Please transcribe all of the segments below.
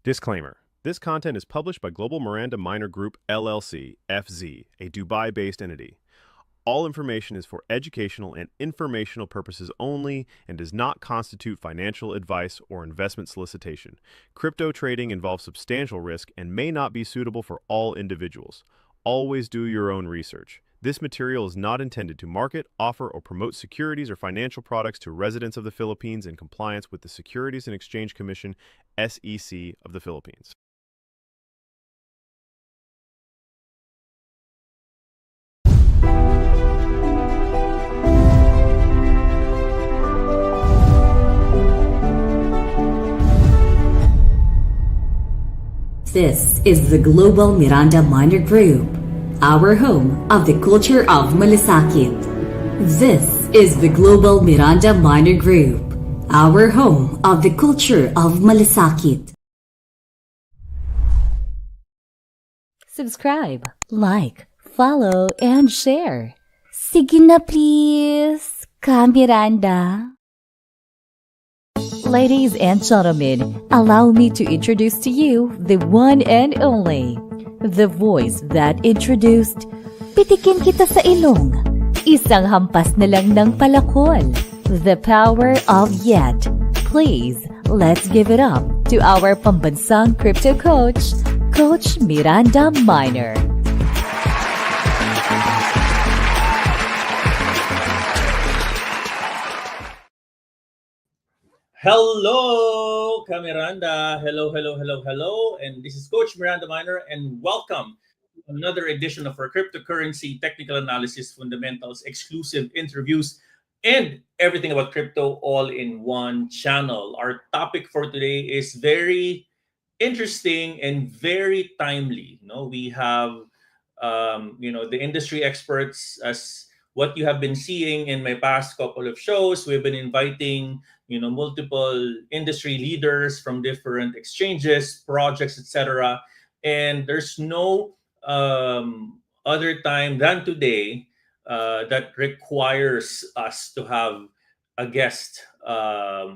Disclaimer. This content is published by Global Miranda Miner Group, LLC, FZ, a Dubai-based entity. All information is for educational and informational purposes only and does not constitute financial advice or investment solicitation. Crypto trading involves substantial risk and may not be suitable for all individuals. Always do your own research. This material is not intended to market, offer, or promote securities or financial products to residents of the Philippines in compliance with the Securities and Exchange Commission, SEC, of the Philippines. This is the Global Miranda Miner Group, our home of the culture of malasakit. This is the Global Miranda Miner Group, our home of the culture of malasakit. Subscribe, like, follow, and share. Sige na please, Miranda. Ladies and gentlemen, allow me to introduce to you the one and only, the voice that introduced, pitikin kita sa ilong, isang hampas na lang ng palakol, the power of yet. Please, let's give it up to our pambansang crypto coach, Coach Miranda Miner. Hello, Miranda. Hello. And this is Coach Miranda Miner, and welcome to another edition of our cryptocurrency technical analysis, fundamentals, exclusive interviews, and everything about crypto all in one channel. Our topic for today is very interesting and very timely. We have, the industry experts, as what you have been seeing in my past couple of shows. We've been inviting multiple industry leaders from different exchanges, projects, etc. And there's no other time than today that requires us to have a guest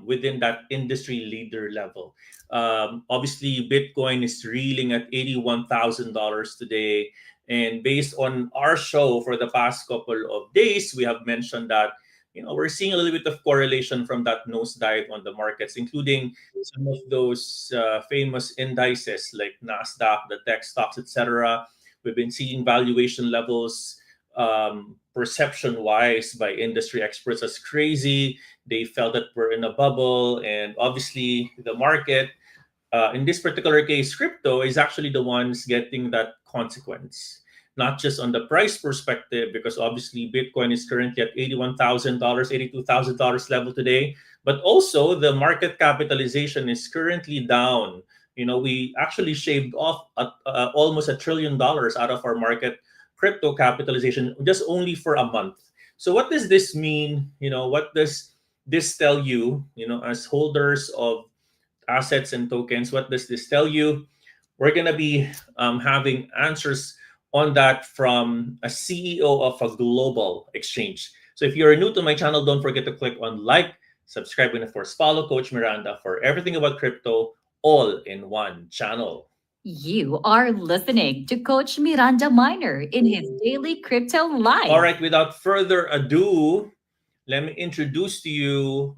within that industry leader level. Obviously, Bitcoin is reeling at $81,000 today. And based on our show for the past couple of days, we have mentioned that we're seeing a little bit of correlation from that nosedive on the markets, including some of those famous indices like NASDAQ, the tech stocks, etc. We've been seeing valuation levels, perception-wise by industry experts as crazy. They felt that we're in a bubble, and obviously the market, in this particular case, crypto is actually the ones getting that consequence. Not just on the price perspective, because obviously Bitcoin is currently at $81,000, $82,000 level today, but also the market capitalization is currently down. We actually shaved off almost $1 trillion out of our market crypto capitalization just only for a month. So what does this mean? What does this tell you, as holders of assets and tokens? What does this tell you? We're going to be having answers on that from a CEO of a global exchange. So if you're new to my channel, don't forget to click on like, subscribe, and of course follow Coach Miranda for everything about crypto all in one channel. You are listening to Coach Miranda Miner in his daily crypto live. All right, without further ado, let me introduce to you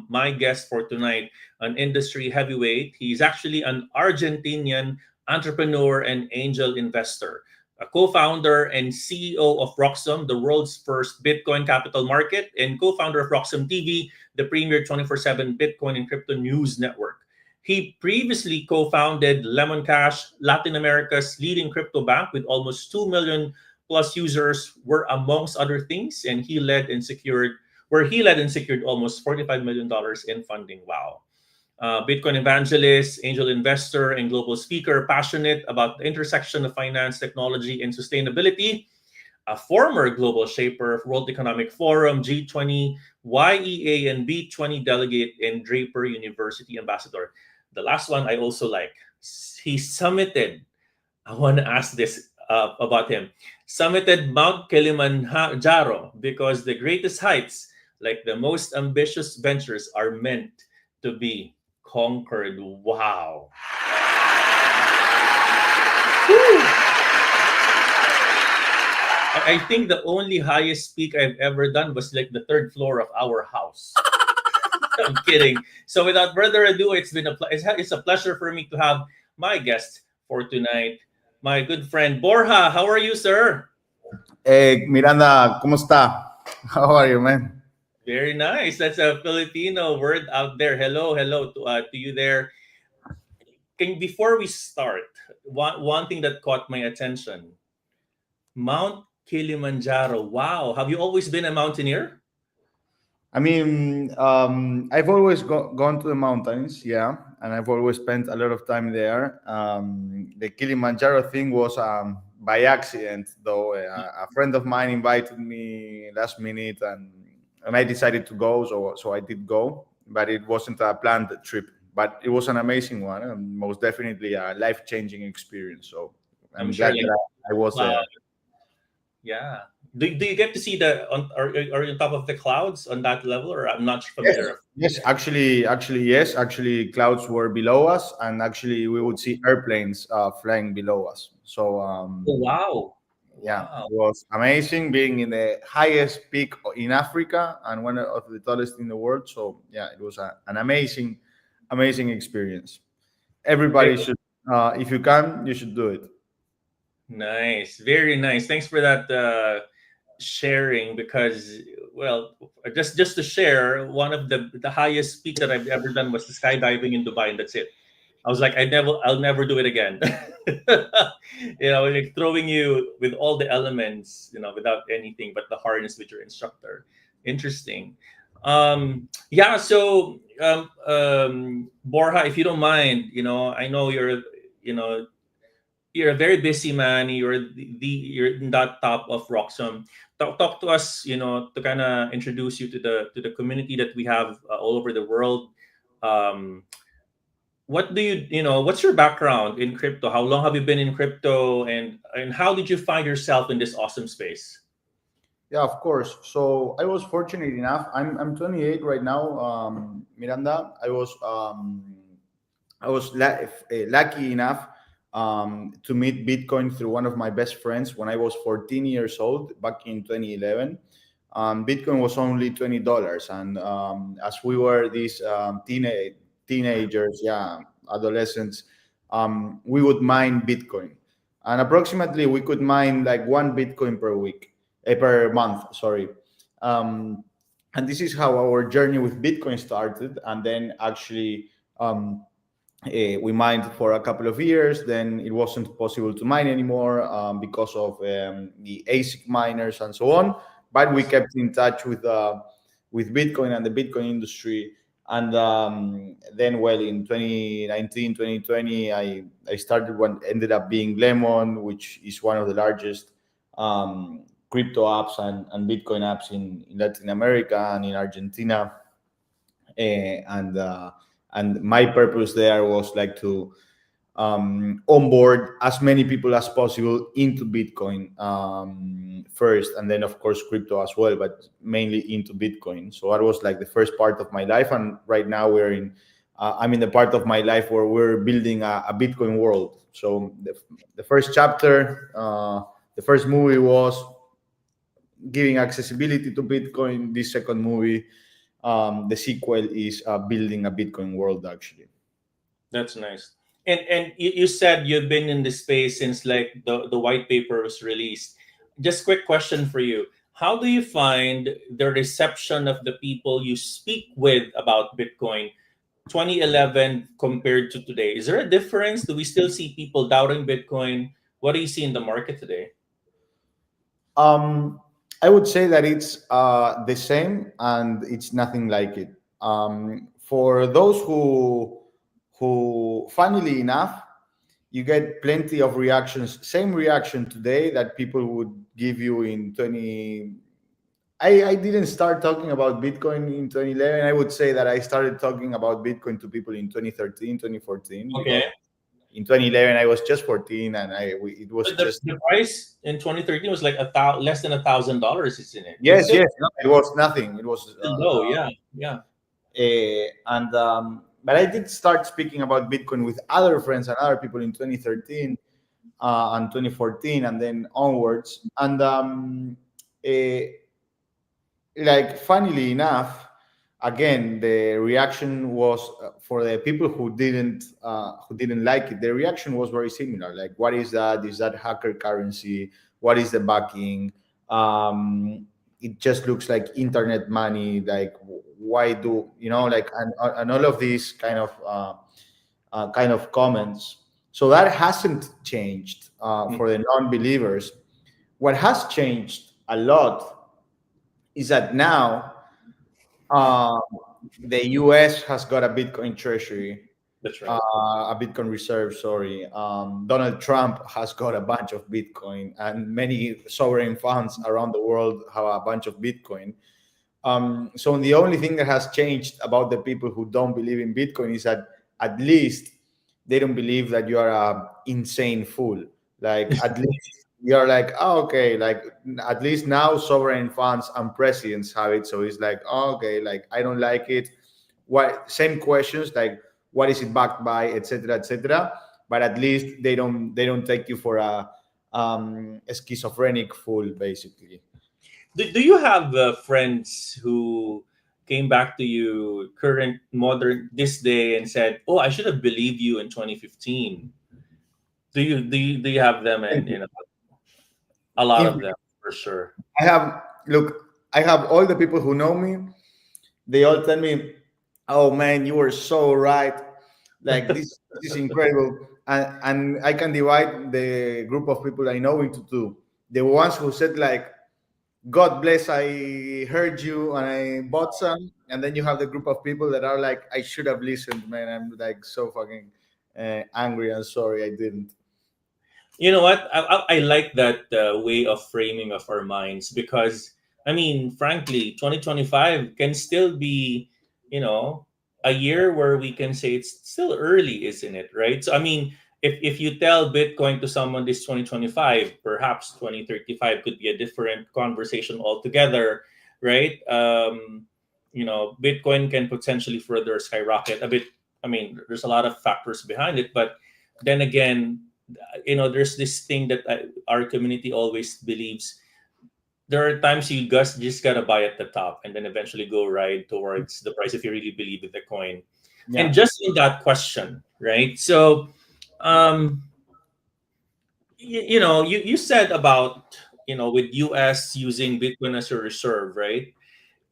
my guest for tonight, an industry heavyweight. He's actually an Argentinian entrepreneur and angel investor, a co-founder and CEO of Roxom, the world's first Bitcoin capital market, and co-founder of Roxom TV, the premier 24/7 Bitcoin and crypto news network. He previously co-founded Lemon Cash, Latin America's leading crypto bank with almost 2 million plus users, were amongst other things, and he led and secured almost $45 million in funding. Wow. Bitcoin evangelist, angel investor, and global speaker, passionate about the intersection of finance, technology, and sustainability. A former global shaper, World Economic Forum, G20, YEA, and B20 delegate, and Draper University ambassador. The last one I also like. He summited, I want to ask this about him, summited Mount Kilimanjaro because the greatest heights, like the most ambitious ventures, are meant to be conquered. Wow. Woo! I think the only highest peak I've ever done was like the third floor of our house. I'm kidding. So without further ado, it's a pleasure for me to have my guest for tonight, my good friend Borja. How are you, sir? Hey, Miranda, ¿cómo está? How are you, man? Very nice. That's a Filipino word out there. Hello, hello to you there. Before we start, one thing that caught my attention: Mount Kilimanjaro. Wow, have you always been a mountaineer? I mean, I've always gone to the mountains, yeah, and I've always spent a lot of time there. The Kilimanjaro thing was by accident, though. A friend of mine invited me last minute, and I decided to go, so I did go, but it wasn't a planned trip. But it was an amazing one, and most definitely a life-changing experience. So I'm I'm sure. glad Like, that I was wow, there. yeah. Do you get to see are you on top of the clouds on that level, or I'm not Yes, familiar? yes, actually, yes. Actually, clouds were below us, and actually, we would see airplanes flying below us. So, Oh, wow, yeah, wow. it was amazing being in the highest peak in Africa and one of the tallest in the world. So, yeah, it was an amazing experience. Everybody should, if you can, you should do it. Nice, very nice. Thanks for that sharing. Because, well, just to share, one of the highest peak that I've ever done was the skydiving in Dubai, and that's it. I was like, I'll never do it again. Like throwing you with all the elements, without anything but the harness with your instructor. Interesting. Yeah. So, Borja, if you don't mind, I know you know you're a very busy man. You're in that top of Roxom. Talk to us, to kind of introduce you to the community that we have all over the world. Um, what do what's your background in crypto? How long have you been in crypto, and how did you find yourself in this awesome space? Yeah, of course. So I was fortunate enough. I'm 28 right now, Miranda. I was lucky enough to meet Bitcoin through one of my best friends when I was 14 years old back in 2011. Bitcoin was only $20, and as we were these teenagers, yeah, adolescents, we would mine Bitcoin, and approximately we could mine like one Bitcoin per week, per month. Sorry. Um, and this is how our journey with Bitcoin started, and then actually. We mined for a couple of years. Then it wasn't possible to mine anymore because of the ASIC miners and so on. But we kept in touch with Bitcoin and the Bitcoin industry. And then, well, in 2019, 2020, I started what ended up being Lemon, which is one of the largest crypto apps and Bitcoin apps in Latin America and in Argentina. Eh, and uh, and my purpose there was like to onboard as many people as possible into Bitcoin first, and then of course crypto as well, but mainly into Bitcoin. So that was like the first part of my life, and right now I'm in the part of my life where we're building a Bitcoin world. So the first chapter, the first movie was giving accessibility to Bitcoin. This second movie, the sequel is building a Bitcoin world, actually. That's nice. And you said you've been in this space since like the white paper was released. Just quick question for you. How do you find the reception of the people you speak with about Bitcoin 2011 compared to today? Is there a difference? Do we still see people doubting Bitcoin? What do you see in the market today? Um, I would say that it's the same and it's nothing like it. For those who, funnily enough, you get plenty of reactions. Same reaction today that people would give you in 20. I didn't start talking about Bitcoin in 2011. I would say that I started talking about Bitcoin to people in 2013, 2014, because Okay. in 2011 I was just 14 and it was But the, just. the price in 2013 was like less than $1,000, isn't it? It's Yes, still yes, no, it was nothing. It was low. Yeah. Yeah. and but I did start speaking about Bitcoin with other friends and other people in 2013 and 2014, and then onwards. And like, funnily enough, again, the reaction was for the people who didn't like it. The reaction was very similar. Like, what is that? Is that hacker currency? What is the backing? It just looks like internet money. Like, why do like, and all of these kind of comments. So that hasn't changed for the non-believers. What has changed a lot is that now the US has got a Bitcoin treasury, That's right. a Bitcoin reserve, sorry. Donald Trump has got a bunch of Bitcoin, and many sovereign funds around the world have a bunch of Bitcoin. So the only thing that has changed about the people who don't believe in Bitcoin is that at least they don't believe that you are a insane fool. Like, at least you're like, oh, okay, like, at least now sovereign funds and presidents have it. So it's like, oh, okay, like, I don't like it. What, same questions, like, what is it backed by, etc., etc. But at least they don't take you for a schizophrenic fool, basically. Do you have friends who came back to you current modern this day and said, "Oh, I should have believed you in 2015"? Do you have them, and a lot of In them for sure. I have look, I have all the people who know me. They all tell me, "Oh man, you were so right. Like, this is incredible." And I can divide the group of people I know into two. The ones who said, like, "God bless, I heard you and I bought some," and then you have the group of people that are like, "I should have listened, man. I'm like so fucking angry and sorry I didn't." You know what? I like that way of framing of our minds, because I mean, frankly, 2025 can still be, a year where we can say it's still early, isn't it? Right. So I mean, if you tell Bitcoin to someone this 2025, perhaps 2035 could be a different conversation altogether, right? Bitcoin can potentially further skyrocket a bit. I mean, there's a lot of factors behind it, but then again, there's this thing that our community always believes. There are times you just gotta buy at the top and then eventually go right towards the price if you really believe in the coin. And Yeah. just in that question, right? So, um, you said about, with US using Bitcoin as a reserve, right?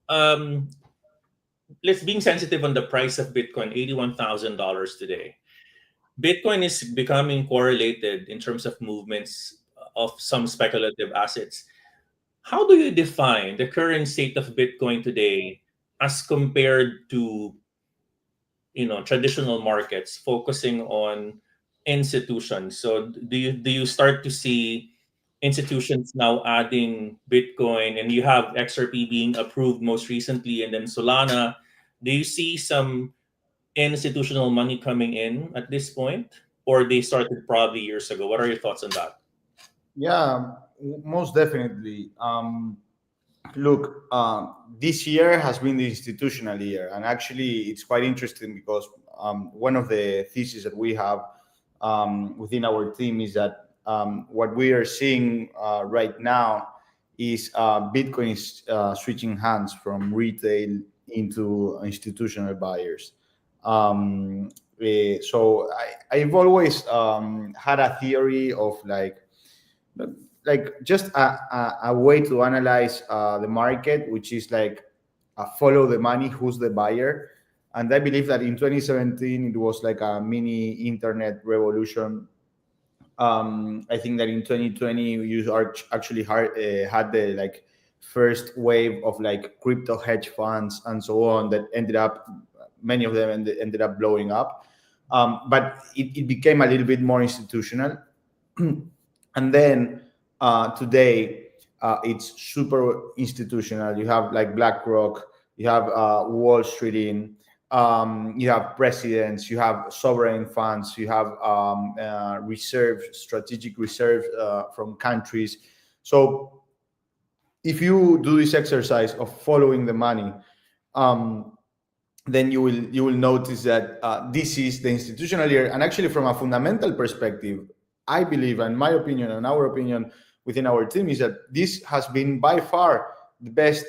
Um, let's being sensitive on the price of Bitcoin, $81,000 today. Bitcoin is becoming correlated in terms of movements of some speculative assets. How do you define the current state of Bitcoin today as compared to, traditional markets focusing on institutions? So do you start to see institutions now adding Bitcoin, and you have XRP being approved most recently, and then Solana? Do you see some institutional money coming in at this point, or they started probably years ago? What are your thoughts on that? Yeah, most definitely. Look, this year has been the institutional year, and actually, it's quite interesting because one of the theses that we have within our team is that what we are seeing right now is Bitcoin is switching hands from retail into institutional buyers. So I've always had a theory of like just a way to analyze the market, which is like follow the money, who's the buyer. And I believe that in 2017 it was like a mini internet revolution. I think that in 2020 you actually had the like first wave of like crypto hedge funds and so on that ended up, many of them ended up blowing up. But it became a little bit more institutional. And then today it's super institutional. You have like BlackRock, you have Wall Street in, you have presidents, you have sovereign funds, you have strategic reserves from countries. So if you do this exercise of following the money, um, then you will notice that this is the institutional year. And actually, from a fundamental perspective, I believe, and my opinion and our opinion within our team, is that this has been by far the best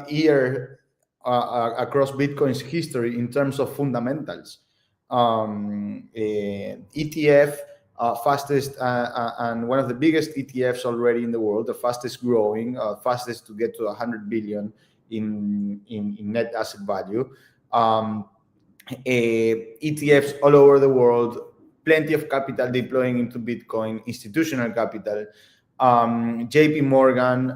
year across Bitcoin's history in terms of fundamentals. ETF, fastest and one of the biggest ETFs already in the world, the fastest growing, fastest to get to 100 billion in net asset value. ETFs all over the world, plenty of capital deploying into Bitcoin, institutional capital. JP Morgan,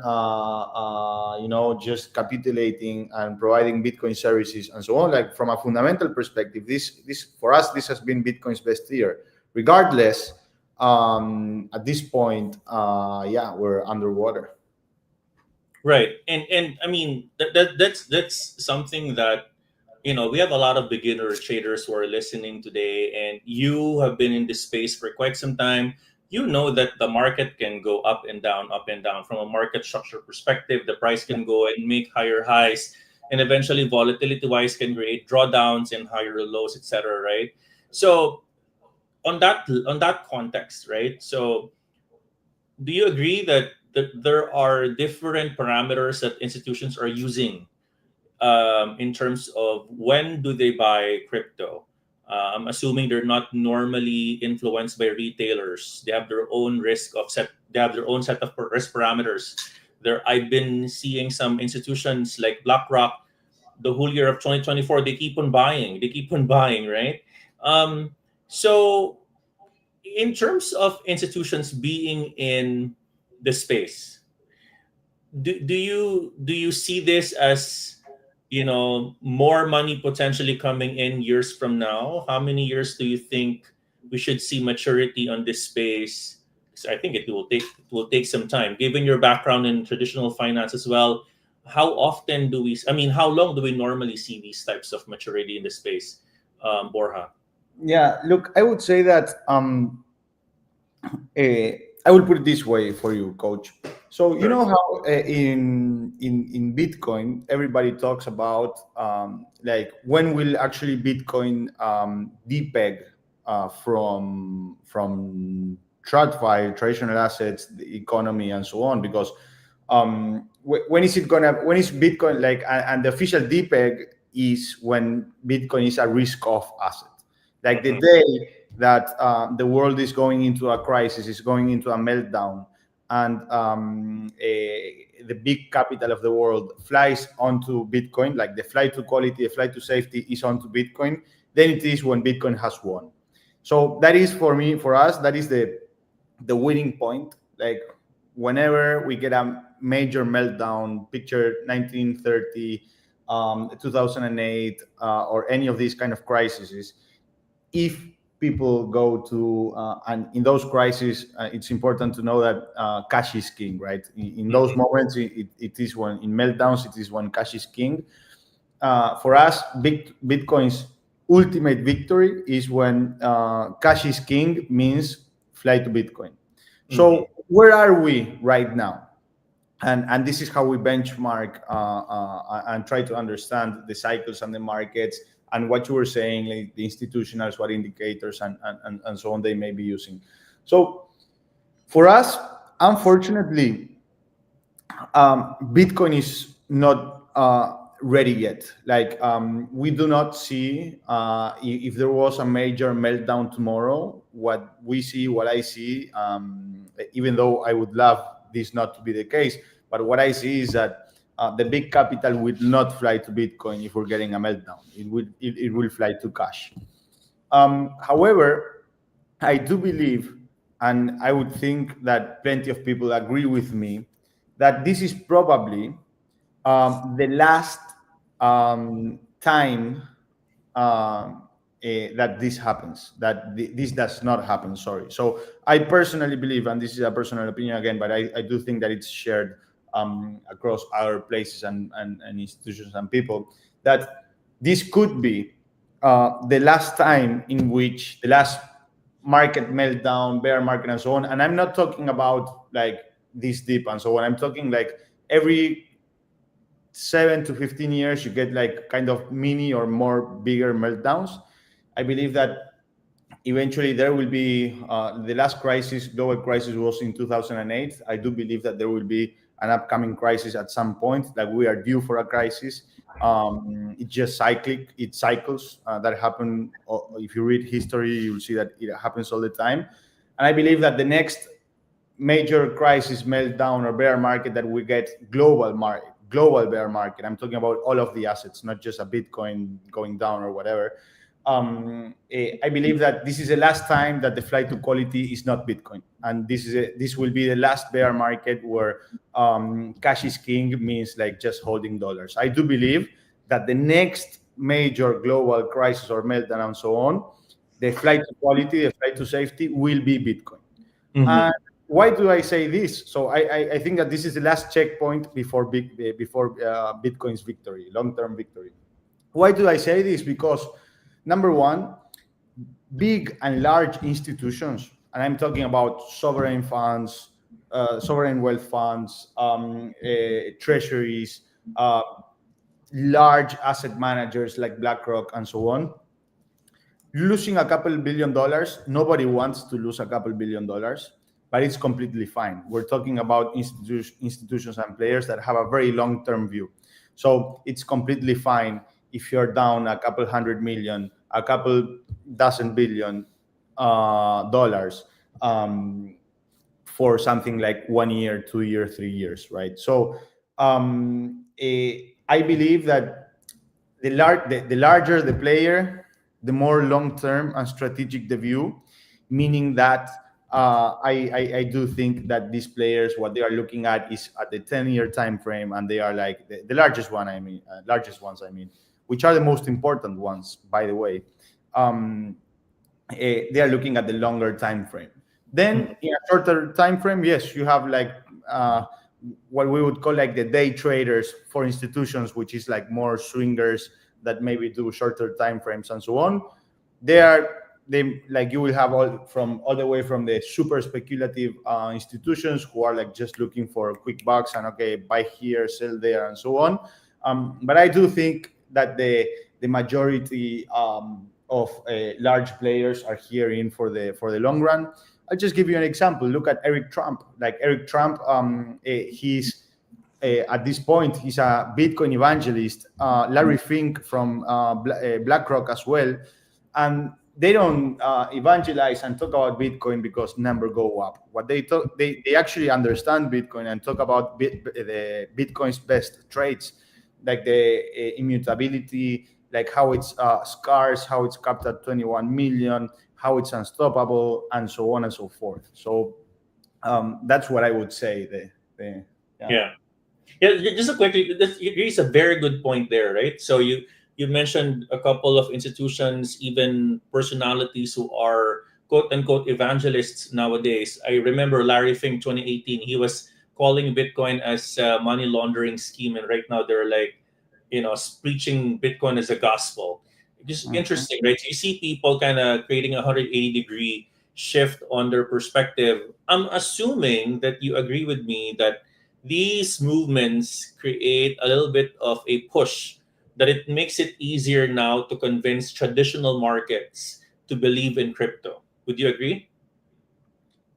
just capitulating and providing Bitcoin services and so on. Like, from a fundamental perspective, this for us, this has been Bitcoin's best year. Regardless, at this point, we're underwater. Right, and I mean that's something that, we have a lot of beginner traders who are listening today, and you have been in this space for quite some time. You know that the market can go up and down, up and down. From a market structure perspective, the price can go and make higher highs, and eventually volatility-wise can create drawdowns and higher lows, etc. Right? So on that context, right? So do you agree that there are different parameters that institutions are using in terms of when do they buy crypto? I'm assuming they're not normally influenced by retailers. They have their own They have their own set of risk parameters. I've been seeing some institutions like BlackRock, the whole year of 2024, they keep on buying. They keep on buying, right? So, in terms of institutions being in the space, do you see this as, more money potentially coming in years from now? How many years do you think we should see maturity on this space? Because I think it will take some time. Given your background in traditional finance as well, how long do we normally see these types of maturity in the space, Borja? Yeah, look, I would say that I will put it this way for you, Coach. So you know how in Bitcoin everybody talks about like, when will actually Bitcoin depeg from TradFi, traditional assets, the economy, and so on? Because when is Bitcoin like, and the official depeg is when Bitcoin is a risk-off asset, like the day that the world is going into a crisis, is going into a meltdown, and the big capital of the world flies onto Bitcoin, like the flight to quality, the flight to safety is onto Bitcoin, then it is when Bitcoin has won. So that is, for us, that is the winning point. Like, whenever we get a major meltdown, picture 1930, 2008, or any of these kind of crises, if people go to and in those crises, it's important to know that cash is king, right? In those moments, it is when, in meltdowns, it is when cash is king. For us, Bitcoin's ultimate victory is when cash is king, means fly to Bitcoin. So where are we right now? And this is how we benchmark and try to understand the cycles and the markets, and what you were saying, like the institutionals, what indicators and so on they may be using. So for us, unfortunately, Bitcoin is not ready yet. Like, we do not see, if there was a major meltdown tomorrow, what I see, even though I would love this not to be the case, but what I see is that the big capital would not fly to Bitcoin if we're getting a meltdown. It will fly to cash. However, I do believe, and I would think that plenty of people agree with me, that this is probably the last time that this happens, that this does not happen. Sorry. So I personally believe, and this is a personal opinion again, but I do think that it's shared across our places and institutions and people, that this could be the last time in which the last market meltdown, bear market, and so on. And I'm not talking about like this deep and so on. I'm talking like every 7 to 15 years, you get like kind of mini or more bigger meltdowns. I believe that eventually there will be the last crisis, global crisis, was in 2008. I do believe that there will be an upcoming crisis at some point. Like we are due for a crisis. It's just cyclic. It cycles that happen. If you read history, you'll see that it happens all the time. And I believe that the next major crisis, meltdown, or bear market that we get, global bear market. I'm talking about all of the assets, not just a Bitcoin going down or whatever. I believe that this is the last time that the flight to quality is not Bitcoin, and this will be the last bear market where cash is king means like just holding dollars. I do believe that the next major global crisis or meltdown and so on, the flight to quality, the flight to safety will be Bitcoin. And why do I say this? So I think that this is the last checkpoint before Bitcoin's victory, long-term victory. Why do I say this? Because number one, big and large institutions, and I'm talking about sovereign funds, sovereign wealth funds, treasuries, large asset managers like BlackRock and so on, losing a couple $1 billion. Nobody wants to lose a couple $1 billion, but it's completely fine. We're talking about institutions and players that have a very long-term view. So it's completely fine if you're down a couple $100 million, a couple dozen billion dollars for something like 1 year, 2 year, 3 years, right? So I believe that the larger the player, the more long-term and strategic the view, meaning that I do think that these players, what they are looking at is at the 10-year time frame, and they are like the largest ones, I mean, which are the most important ones, by the way. They are looking at the longer time frame. Then in a shorter time frame, yes, you have like what we would call like the day traders for institutions, which is like more swingers that maybe do shorter time frames and so on. They like you will have all the way from the super speculative institutions who are like just looking for quick bucks and okay, buy here, sell there, and so on. But I do think that the majority of large players are here in for the long run. I'll just give you an example. Look at Eric Trump. Like Eric Trump, he's at this point he's a Bitcoin evangelist. Larry Fink from BlackRock as well, and they don't evangelize and talk about Bitcoin because numbers go up. What they actually understand Bitcoin and talk about the Bitcoin's best traits, like the immutability, like how it's scarce, how it's capped at 21 million, how it's unstoppable, and so on and so forth. So that's what I would say. Yeah. Just a quick, you raise a very good point there, right? So you mentioned a couple of institutions, even personalities who are quote unquote evangelists nowadays. I remember Larry Fink 2018. He was calling Bitcoin as a money laundering scheme, and right now they're like, preaching Bitcoin as a gospel. Just interesting, right? So you see people kind of creating a 180-degree shift on their perspective. I'm assuming that you agree with me that these movements create a little bit of a push, that it makes it easier now to convince traditional markets to believe in crypto. Would you agree?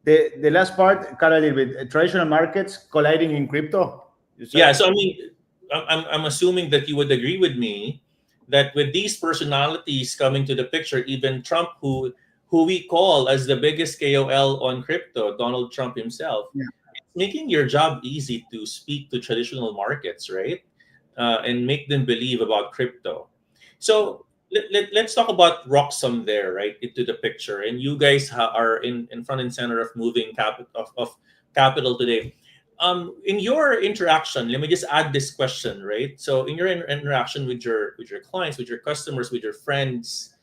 The last part, kind of a little bit, traditional markets colliding in crypto. Yeah, so I mean, I'm assuming that you would agree with me that with these personalities coming to the picture, even Trump, who we call as the biggest KOL on crypto, Donald Trump himself, it's making your job easy to speak to traditional markets, right? And make them believe about crypto. So let's talk about Roxom there, right, into the picture. And you guys are in front and center of moving capital today. In your interaction, let me just add this question, right? So in your interaction with your clients, with your customers, with your friends,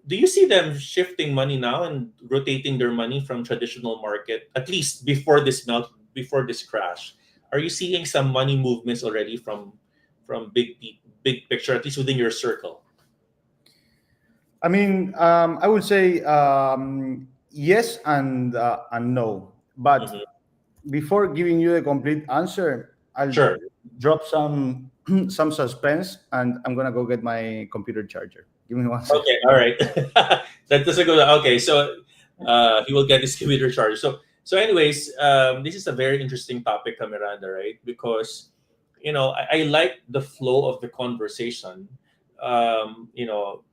do you see them shifting money now and rotating their money from traditional market, at least before this crash? Are you seeing some money movements already from big picture, at least within your circle? I mean, I would say yes and no, but before giving you a complete answer, Sure. drop some some suspense, and I'm gonna go get my computer charger. Give me 1 second. Okay, all right. That doesn't go. Okay, so he will get his computer charge. So, anyways, this is a very interesting topic, Miranda, right? Because I like the flow of the conversation. You know,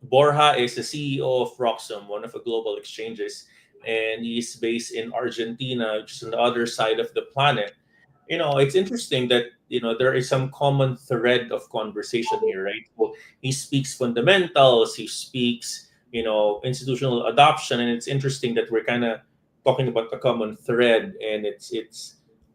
Borja is the CEO of Roxom, one of the global exchanges, and he's based in Argentina, which is on the other side of the planet. It's interesting that there is some common thread of conversation here, right? So he speaks fundamentals, he speaks institutional adoption, and it's interesting that we're kind of talking about the common thread, and it's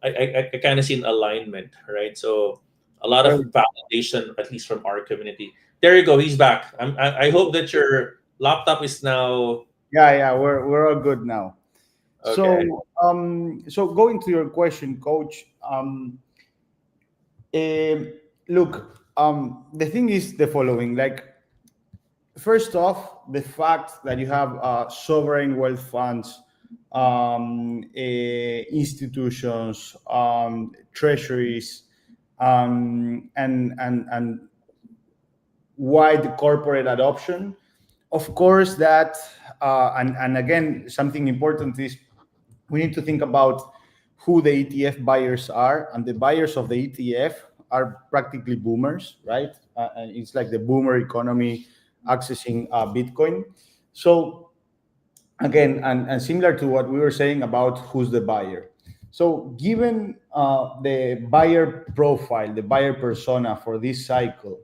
I kind of see an alignment, right? So a lot of validation, at least from our community. There you go, he's back. I hope that your laptop is now Yeah, we're all good now. okay. So going to your question, Coach. Look, the thing is the following. Like, first off, the fact that you have sovereign wealth funds, institutions, treasuries, and wide corporate adoption. Of course, that and again, something important is we need to think about who the ETF buyers are, and the buyers of the ETF are practically boomers, right? And it's like the boomer economy accessing Bitcoin. So again, and similar to what we were saying about who's the buyer. So given the buyer profile, the buyer persona for this cycle,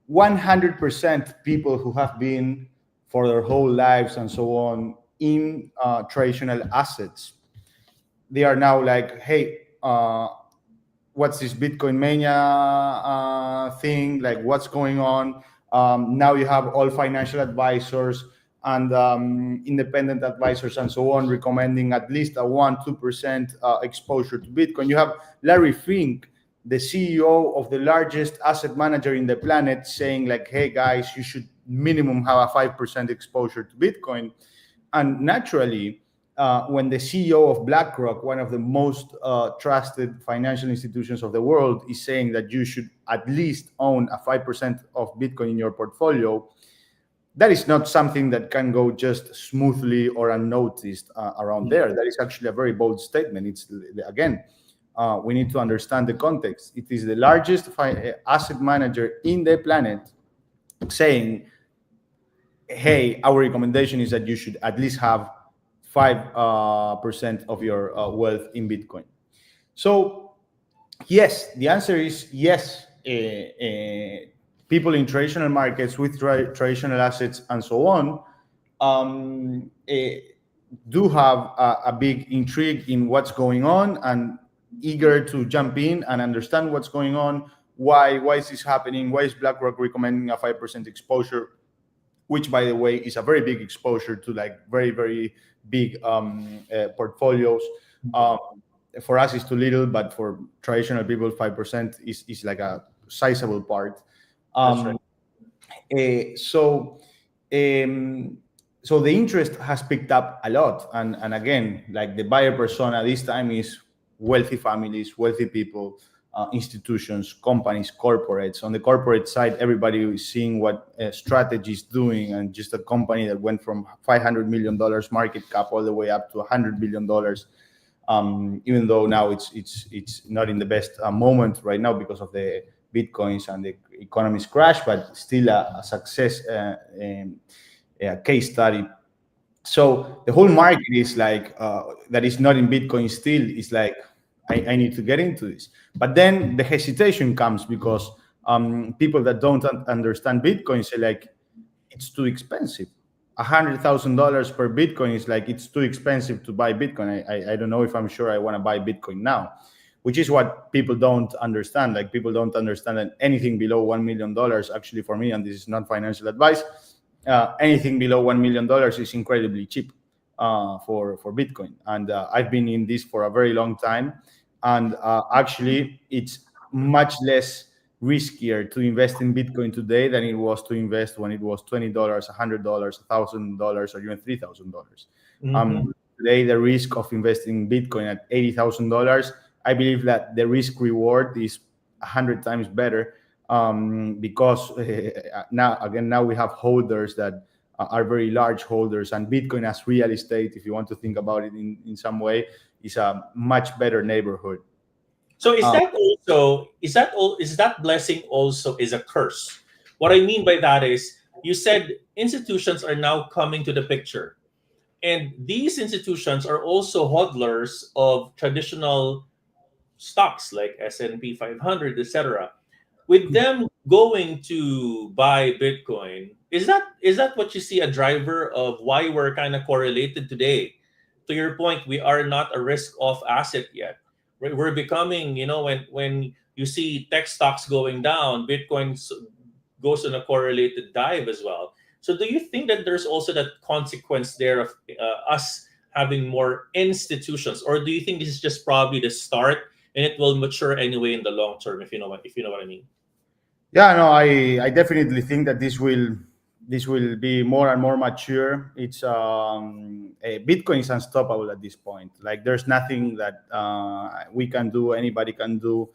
100% people who have been for their whole lives and so on in traditional assets, they are now like, hey, what's this Bitcoin mania thing? Like, what's going on? Now you have all financial advisors and independent advisors and so on recommending at least a 1-2% exposure to Bitcoin. You have Larry Fink, the CEO of the largest asset manager in the planet, saying like, hey guys, you should minimum have a 5% exposure to Bitcoin. And naturally, when the CEO of BlackRock, one of the most trusted financial institutions of the world, is saying that you should at least own a 5% of Bitcoin in your portfolio, that is not something that can go just smoothly or unnoticed around there. That is actually a very bold statement. It's, again, we need to understand the context. It is the largest asset manager in the planet saying, hey, our recommendation is that you should at least have 5% of your wealth in Bitcoin. So yes, the answer is yes. People in traditional markets with traditional assets and so on do have a big intrigue in what's going on and eager to jump in and understand what's going on. Why is this happening? Why is BlackRock recommending a 5% exposure? Which, by the way, is a very big exposure to like very, very big portfolios. For us, it's too little, but for traditional people, 5% is like a sizable part. That's right. So the interest has picked up a lot, and again, like the buyer persona this time is wealthy families, wealthy people, institutions, companies, corporates. On the corporate side, everybody is seeing what Strategy is doing, and just a company that went from $500 million market cap all the way up to $100 billion. Even though now it's not in the best moment right now because of the Bitcoins and the economy's crash, but still a success case study. So the whole market is like that is not in Bitcoin still is like, I need to get into this. But then the hesitation comes because people that don't understand Bitcoin say like, it's too expensive. $100,000 per Bitcoin is like, it's too expensive to buy Bitcoin. I don't know if I'm sure I want to buy Bitcoin now, which is what people don't understand. Like, people don't understand that anything below $1 million, actually for me, and this is not financial advice, anything below $1 million is incredibly cheap for Bitcoin. And I've been in this for a very long time. And actually, it's much less riskier to invest in Bitcoin today than it was to invest when it was $20, $100, $1,000, or even $3,000. Today, the risk of investing in Bitcoin at $80,000, I believe that the risk reward is 100 times better, because now we have holders that are very large holders, and Bitcoin as real estate, if you want to think about it in some way, is a much better neighborhood. So is that also is that blessing also is a curse? What I mean by that is you said institutions are now coming to the picture. And these institutions are also hodlers of traditional stocks like S&P 500, etc. With them going to buy Bitcoin, is that what you see a driver of why we're kind of correlated today? To your point, we are not a risk-off asset yet. We're becoming, when you see tech stocks going down, Bitcoin goes on a correlated dive as well. So, do you think that there's also that consequence there of us having more institutions, or do you think this is just probably the start and it will mature anyway in the long term? If you know what I mean. Yeah, no, I definitely think that this will be more and more mature. It's Bitcoin is unstoppable at this point. Like there's nothing that we can do, anybody can do.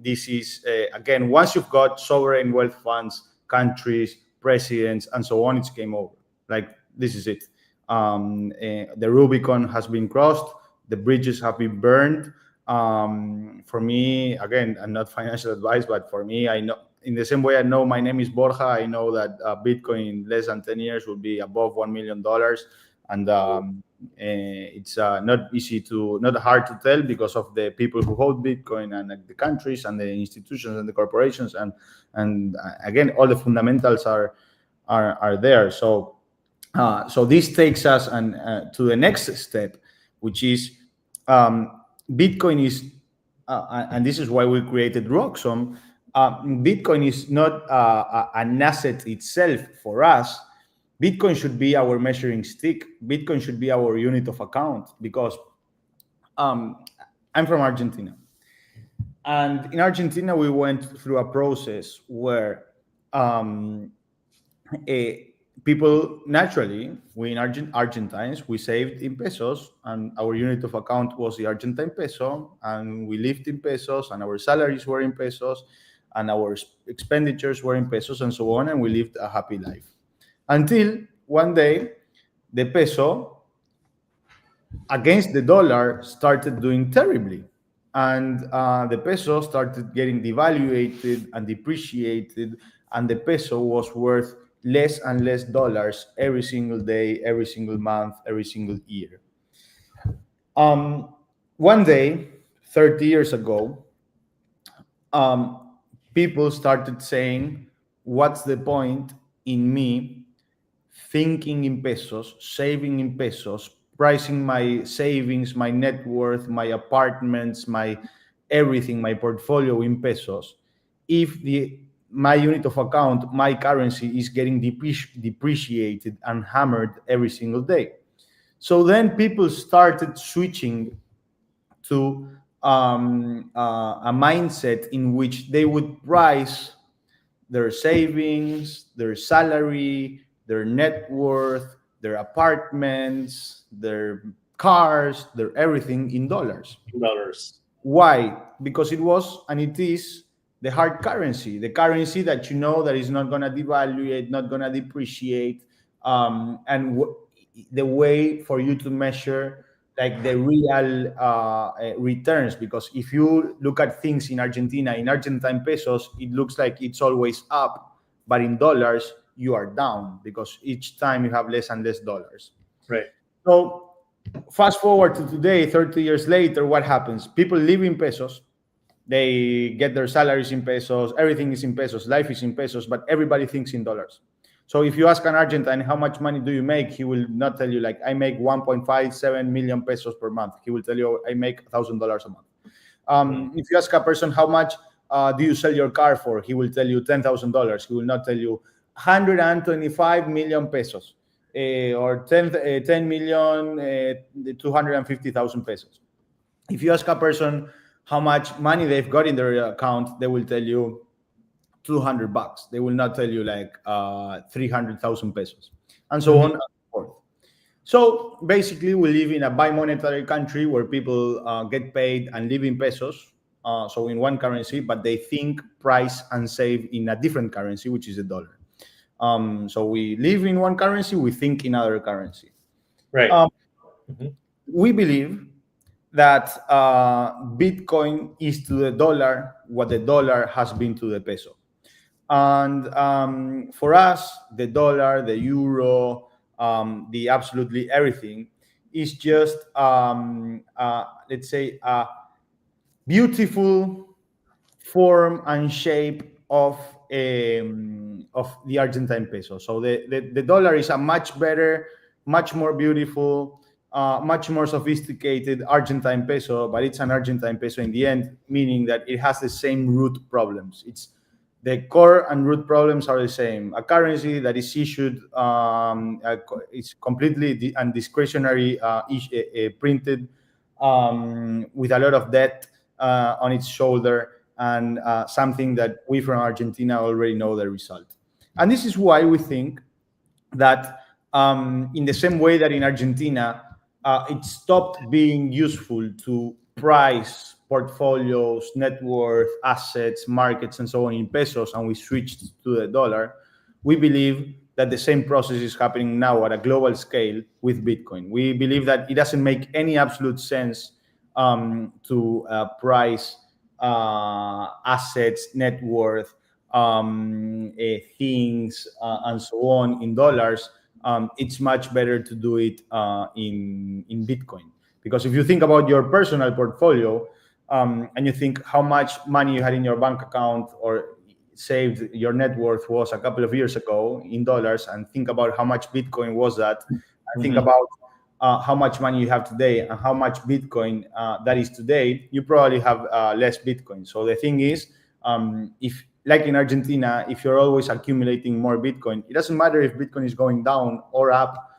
This is again, once you've got sovereign wealth funds, countries, presidents, and so on, it's game over. Like this is it. The Rubicon has been crossed. The bridges have been burned. For me, again, I'm not financial advice, but for me, I know in the same way I know my name is Borja, I know that Bitcoin in less than 10 years will be above $1 million. And it's not hard to tell because of the people who hold Bitcoin and the countries and the institutions and the corporations. And again, all the fundamentals are there. So this takes us to the next step, which is Bitcoin is, and this is why we created Roxom. Bitcoin is not an asset itself for us. Bitcoin should be our measuring stick. Bitcoin should be our unit of account because I'm from Argentina. And in Argentina, we went through a process where people naturally, we in Argentines, we saved in pesos, and our unit of account was the Argentine peso, and we lived in pesos, and our salaries were in pesos, and our expenditures were in pesos, and so on, and we lived a happy life. Until one day, the peso against the dollar started doing terribly. And the peso started getting devaluated and depreciated, and the peso was worth less and less dollars every single day, every single month, every single year. One day, 30 years ago, people started saying, what's the point in me thinking in pesos, saving in pesos, pricing my savings, my net worth, my apartments, my everything, my portfolio in pesos, if my unit of account, my currency is getting depreciated and hammered every single day. So then people started switching to a mindset in which they would price their savings, their salary, their net worth, their apartments, their cars, their everything in dollars. Why? Because it was and it is the hard currency, the currency that you know that is not going to devaluate, not going to depreciate, and the way for you to measure like the real returns. Because if you look at things in Argentina, in Argentine pesos, it looks like it's always up, but in dollars, you are down because each time you have less and less dollars. Right. So fast forward to today, 30 years later, what happens? People live in pesos. They get their salaries in pesos. Everything is in pesos. Life is in pesos, but everybody thinks in dollars. So if you ask an Argentine, how much money do you make? He will not tell you like, I make 1.57 million pesos per month. He will tell you, I make $1,000 a month. If you ask a person, how much do you sell your car for? He will tell you $10,000. He will not tell you 125 million pesos or 10 million 250,000 pesos. If you ask a person how much money they've got in their account, they will tell you $200. They will not tell you like 300,000 pesos, and so on and so forth. So basically, we live in a bi-monetary country where people get paid and live in pesos, so in one currency, but they think, price, and save in a different currency, which is the dollar. So we live in one currency, we think in other currency. Right. We believe that Bitcoin is to the dollar what the dollar has been to the peso. And for us, the dollar, the euro, the absolutely everything is just, let's say, a beautiful form and shape of the Argentine peso. So the dollar is a much better, much more beautiful, much more sophisticated Argentine peso, but it's an Argentine peso in the end, meaning that it has the same root problems. The core and root problems are the same. A currency that is issued, it's completely undiscretionary, printed, with a lot of debt on its shoulder, and something that we from Argentina already know the result. And this is why we think that in the same way that in Argentina, it stopped being useful to price portfolios, net worth, assets, markets, and so on in pesos, and we switched to the dollar, we believe that the same process is happening now at a global scale with Bitcoin. We believe that it doesn't make any absolute sense to price assets, net worth, things, and so on in dollars. It's much better to do it in Bitcoin. Because if you think about your personal portfolio, and you think how much money you had in your bank account or saved, your net worth was a couple of years ago in dollars, and think about how much Bitcoin was that, and think about how much money you have today and how much Bitcoin that is today, you probably have less Bitcoin. So the thing is, if, like in Argentina, if you're always accumulating more Bitcoin, it doesn't matter if Bitcoin is going down or up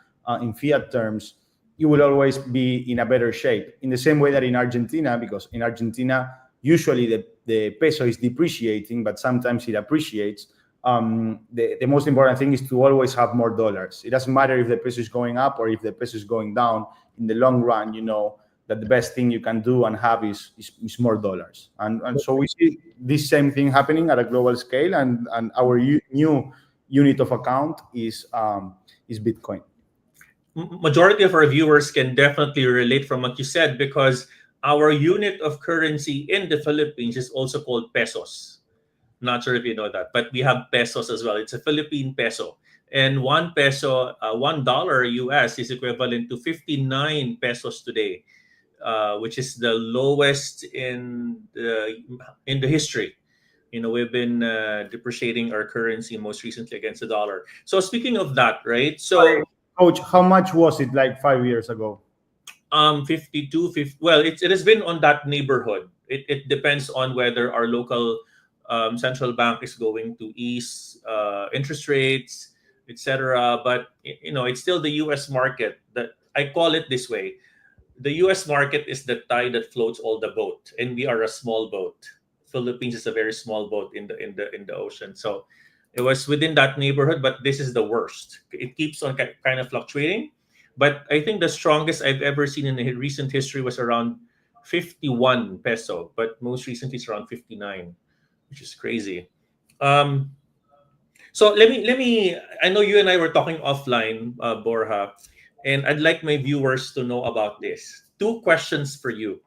in fiat terms, you will always be in a better shape. In the same way that in Argentina, because in Argentina, usually the peso is depreciating, but sometimes it appreciates. The most important thing is to always have more dollars. It doesn't matter if the peso is going up or if the peso is going down. In the long run, you know that the best thing you can do and have is more dollars. And so we see this same thing happening at a global scale, and our new unit of account is Bitcoin. Majority of our viewers can definitely relate from what you said, because our unit of currency in the Philippines is also called pesos. Not sure if you know that, but we have pesos as well. It's a Philippine peso. And 1 peso, $1 US is equivalent to 59 pesos today, which is the lowest in the history. You know, we've been depreciating our currency most recently against the dollar. So speaking of that, right? So Coach, how much was it like 5 years ago? 52, 50. Well, it has been on that neighborhood. It depends on whether our local central bank is going to ease interest rates, etc. But you know, it's still the U.S. market. That I call it this way: the U.S. market is the tide that floats all the boat, and we are a small boat. Philippines is a very small boat in the ocean. So it was within that neighborhood, but this is the worst. It keeps on kind of fluctuating. But I think the strongest I've ever seen in the recent history was around 51 peso, but most recently it's around 59, which is crazy. So let me. I know you and I were talking offline, Borja, and I'd like my viewers to know about this. 2 questions for you.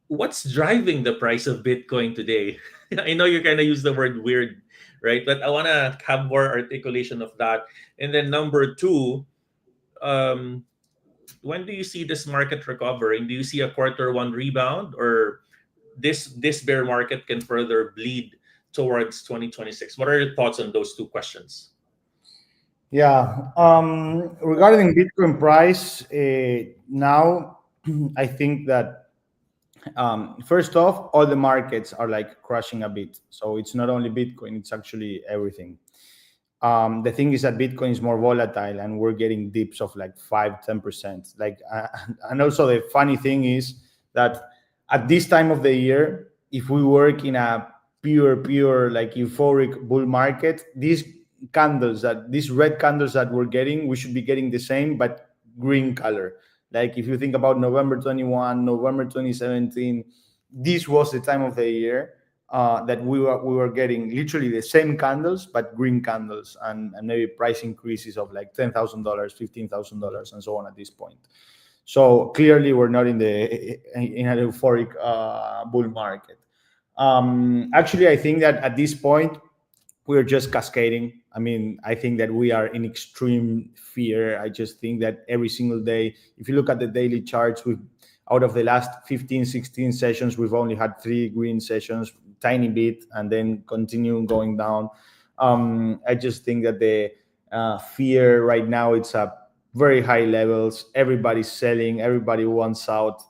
What's driving the price of Bitcoin today? I know you kind of use the word weird, right? But I want to have more articulation of that. And then number 2, when do you see this market recovering? Do you see a Q1 rebound, or this bear market can further bleed towards 2026? What are your thoughts on those 2 questions? Yeah, regarding Bitcoin price, now I think that first off, all the markets are like crashing a bit. So it's not only Bitcoin, it's actually everything. The thing is that Bitcoin is more volatile, and we're getting dips of like 5-10%. Like, and also the funny thing is that at this time of the year, if we work in a pure like euphoric bull market, these red candles that we're getting, we should be getting the same but green color. Like if you think about November 21, November 2017, this was the time of the year that we were getting literally the same candles but green candles, and maybe price increases of like $10,000, $15,000, and so on at this point. So clearly we're not in an euphoric bull market. Actually, I think that at this point we're just cascading. I mean, I think that we are in extreme fear. I just think that every single day, if you look at the daily charts, out of the last 15, 16 sessions, we've only had 3 green sessions, tiny bit, and then continue going down. I just think that the fear right now, it's at very high levels. Everybody's selling, everybody wants out,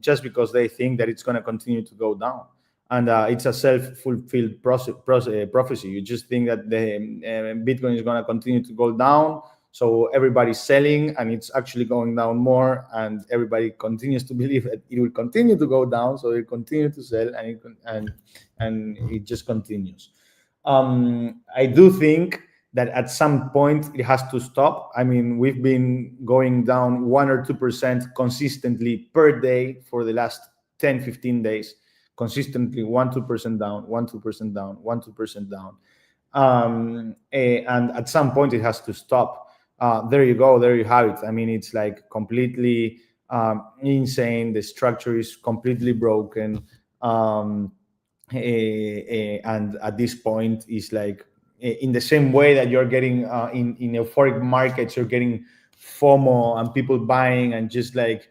just because they think that it's going to continue to go down. And it's a self-fulfilled prophecy. You just think that the Bitcoin is going to continue to go down, so everybody's selling, and it's actually going down more, and everybody continues to believe that it will continue to go down, so they continue to sell, and it just continues. I do think that at some point it has to stop. I mean, we've been going down 1 or 2% consistently per day for the last 10, 15 days. Consistently 1-2% down, 1-2% down, 1-2% down, and at some point it has to stop. There you go, there you have it. I mean, it's like completely insane. The structure is completely broken, and at this point, it's like in the same way that you're getting in euphoric markets, you're getting FOMO and people buying, and just like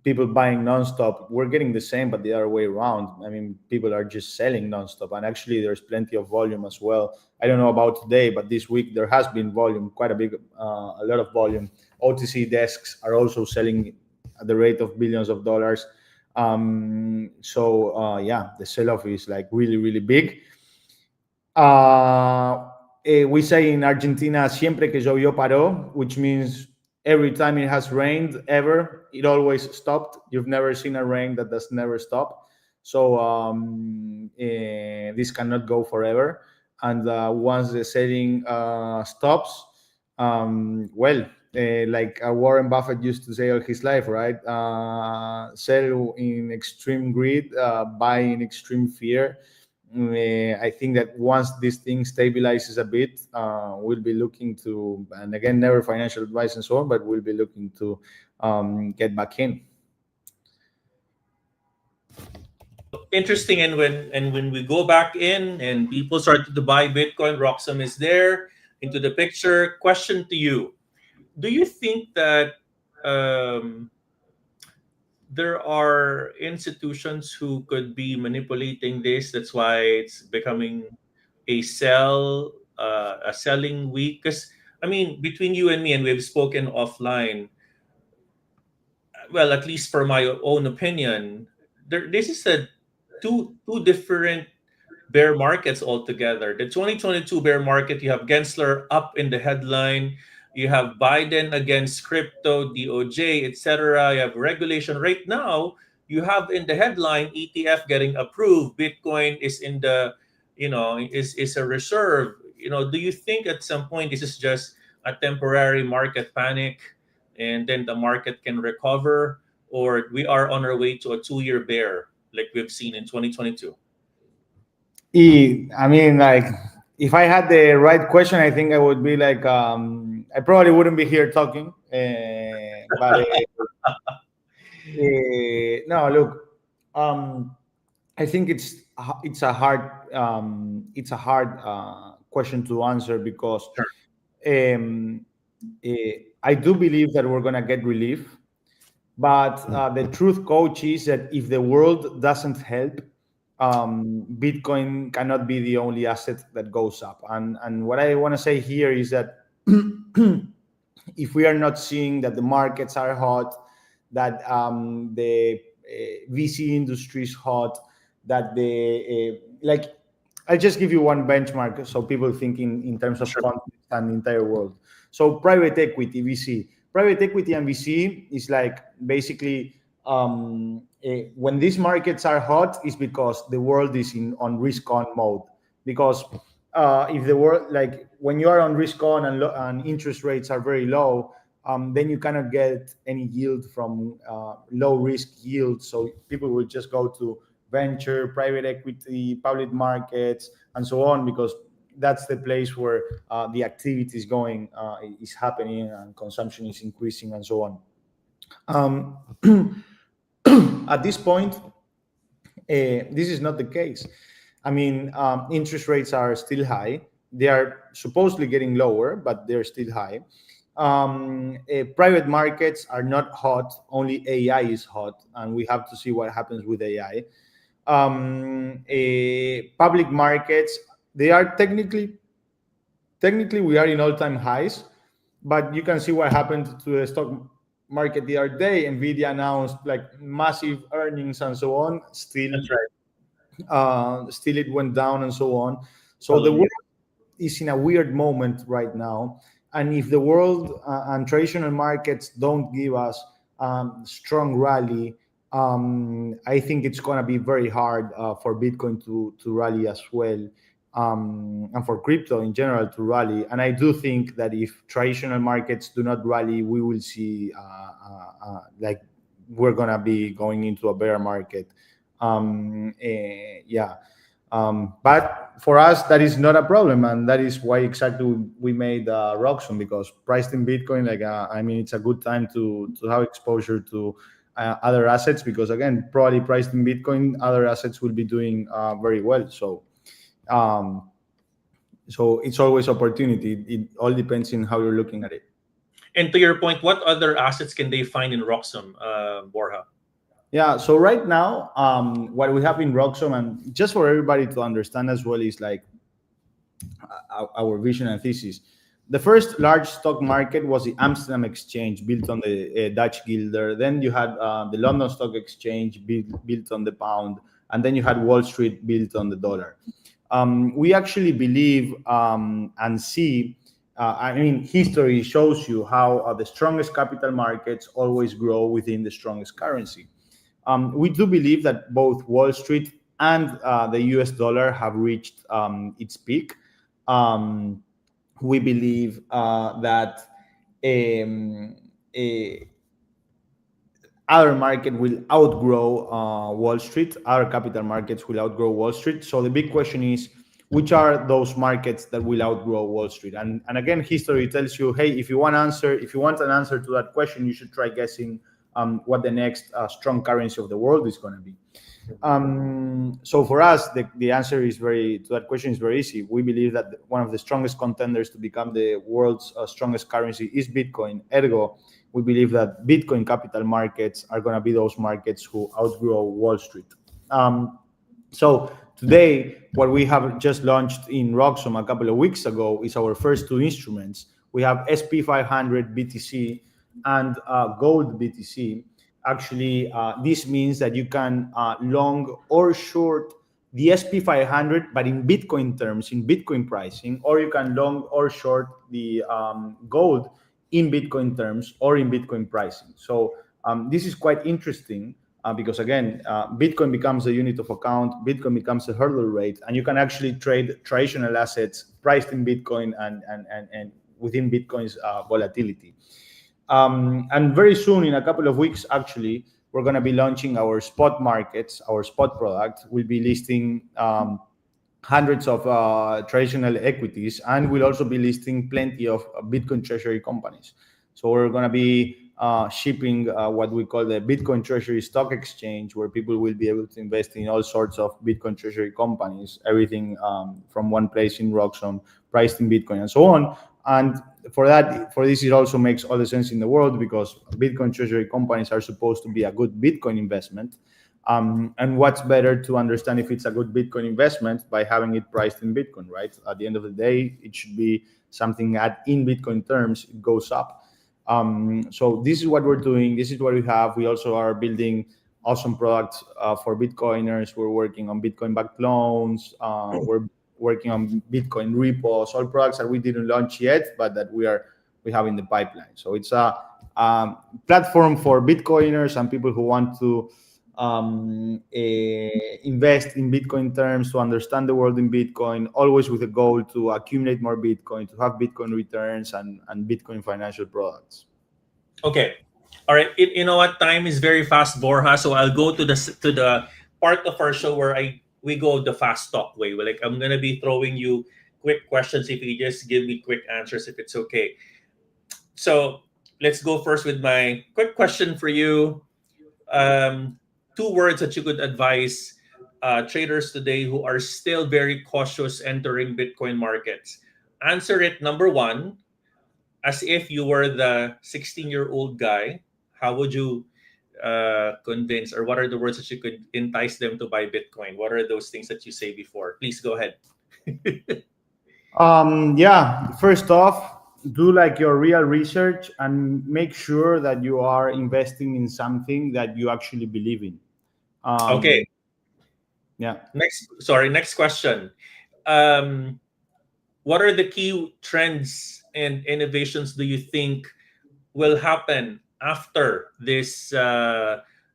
people buying nonstop. We're getting the same, but the other way around. I mean, people are just selling nonstop, and actually there's plenty of volume as well. I don't know about today, but this week there has been volume, quite a lot of volume. OTC desks are also selling at the rate of billions of dollars. Yeah, the sell-off is like really, really big. We say in Argentina, siempre que llovió paró, which means every time it has rained ever, it always stopped. You've never seen a rain that does never stop. So this cannot go forever. And once the selling stops, like Warren Buffett used to say all his life, right? Sell in extreme greed, buy in extreme fear. I think that once this thing stabilizes a bit, we'll be looking to, and again, never financial advice and so on, but we'll be looking to get back in. Interesting. And when we go back in and people start to buy Bitcoin, Roxom is there into the picture. Question to you: do you think that there are institutions who could be manipulating this? That's why it's becoming a selling week. Because I mean, between you and me, and we've spoken offline. Well, at least for my own opinion, this is a two different bear markets altogether. The 2022 bear market, you have Gensler up in the headline. You have Biden against crypto, DOJ, etc. You have regulation. Right now, you have in the headline ETF getting approved. Bitcoin is in the, is a reserve. Do you think at some point this is just a temporary market panic, and then the market can recover, or we are on our way to a 2-year bear like we've seen in 2022? I mean, like, if I had the right question, I think I would be like, I probably wouldn't be here talking. But no, look, I think it's a hard question to answer, because I do believe that we're gonna get relief, but the truth, coach, is that if the world doesn't help, Bitcoin cannot be the only asset that goes up. And what I want to say here is that if we are not seeing that the markets are hot, that the VC industry is hot, that I'll just give you one benchmark so people think in terms of context and the entire world. So private equity, VC. Private equity and VC is like basically when these markets are hot, is because the world is on risk on mode. Because if the world, like when you are on risk on and interest rates are very low, then you cannot get any yield from low risk yield. So people will just go to venture, private equity, public markets, and so on, because that's the place where the activity is going, is happening, and consumption is increasing, and so on. At this point, this is not the case. I mean, interest rates are still high. They are supposedly getting lower, but they're still high. Private markets are not hot. Only AI is hot, and we have to see what happens with AI. Public markets, they are technically we are in all-time highs, but you can see what happened to the stock market the other day. Nvidia announced like massive earnings and so on. Still, That's right. still it went down and so on. So the world is in a weird moment right now. And if the world and traditional markets don't give us strong rally, I think it's going to be very hard for Bitcoin to rally as well, and for crypto in general to rally. And I do think that if traditional markets do not rally, we will see like we're going to be going into a bear market. But for us, that is not a problem, and that is why exactly we made Roxom, because priced in Bitcoin, like I mean, it's a good time to have exposure to other assets, because again, probably priced in Bitcoin, other assets will be doing very well. So it's always opportunity. It all depends on how you're looking at it. And to your point, what other assets can they find in Roxom, Borja? Yeah, so right now, what we have in Roxom, and just for everybody to understand as well, is like our vision and thesis. The first large stock market was the Amsterdam Exchange, built on the Dutch guilder. Then you had the London Stock Exchange, built on the pound. And then you had Wall Street, built on the dollar. We actually believe and see, I mean, history shows you how the strongest capital markets always grow within the strongest currency. We do believe that both Wall Street and the US dollar have reached its peak. We believe that other market will outgrow Wall Street. Other capital markets will outgrow Wall Street. So the big question is, which are those markets that will outgrow Wall Street? And again, history tells you, hey, if you want an answer to that question, you should try guessing what the next strong currency of the world is going to be. So for us, the answer to that question is very easy. We believe that one of the strongest contenders to become the world's strongest currency is Bitcoin. Ergo, we believe that Bitcoin capital markets are going to be those markets who outgrow Wall Street. So today, what we have just launched in Roxom a couple of weeks ago is our first two instruments. We have SP500 BTC and gold BTC. Actually, this means that you can long or short the SP500, but in Bitcoin terms, in Bitcoin pricing, or you can long or short the gold in Bitcoin terms or in Bitcoin pricing. So this is quite interesting because, again, Bitcoin becomes a unit of account, Bitcoin becomes a hurdle rate, and you can actually trade traditional assets priced in Bitcoin and within Bitcoin's volatility. And very soon, in a couple of weeks, actually, we're going to be launching our spot markets, our spot product. We'll be listing hundreds of traditional equities, and we'll also be listing plenty of Bitcoin treasury companies. So we're going to be shipping what we call the Bitcoin Treasury Stock Exchange, where people will be able to invest in all sorts of Bitcoin treasury companies, everything from one place in Roxom, priced in Bitcoin, and so on. And for this, it also makes all the sense in the world, because Bitcoin treasury companies are supposed to be a good Bitcoin investment. And what's better to understand if it's a good Bitcoin investment by having it priced in Bitcoin, right? At the end of the day, it should be something that in Bitcoin terms, it goes up. So this is what we're doing. This is what we have. We also are building awesome products for Bitcoiners. We're working on Bitcoin-backed loans. We're working on Bitcoin repos, all products that we didn't launch yet, but that we have in the pipeline. So it's a platform for Bitcoiners and people who want to invest in Bitcoin terms, to understand the world in Bitcoin, always with a goal to accumulate more Bitcoin, to have Bitcoin returns and Bitcoin financial products. Okay. All right. You know what? Time is very fast, Borja. So I'll go to the part of our show where we go the fast talk way. Like I'm gonna be throwing you quick questions. If you just give me quick answers, if it's okay. So let's go first with my quick question for you. Um, Two words that you could advise traders today who are still very cautious entering Bitcoin markets. Answer it. Number one, as if you were the 16-year-old guy, how would you convince, or what are the words that you could entice them to buy Bitcoin? What are those things that you say before? Please go ahead. Yeah, first off, do like your real research and make sure that you are investing in something that you actually believe in. Okay. Yeah. Next question. Um, what are the key trends and innovations do you think will happen after this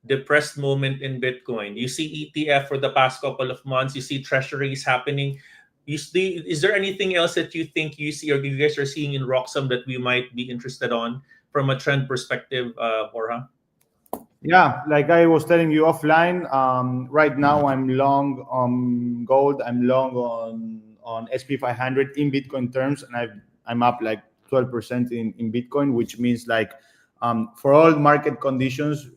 depressed moment in Bitcoin? You see ETF for the past couple of months. You see treasuries happening. You see, is there anything else that you think you see or you guys are seeing in Roxom that we might be interested on from a trend perspective, Borja? Yeah, like I was telling you offline, right now I'm long on gold. I'm long on SP 500 in Bitcoin terms, and I'm up like 12% in Bitcoin, which means like for all market conditions.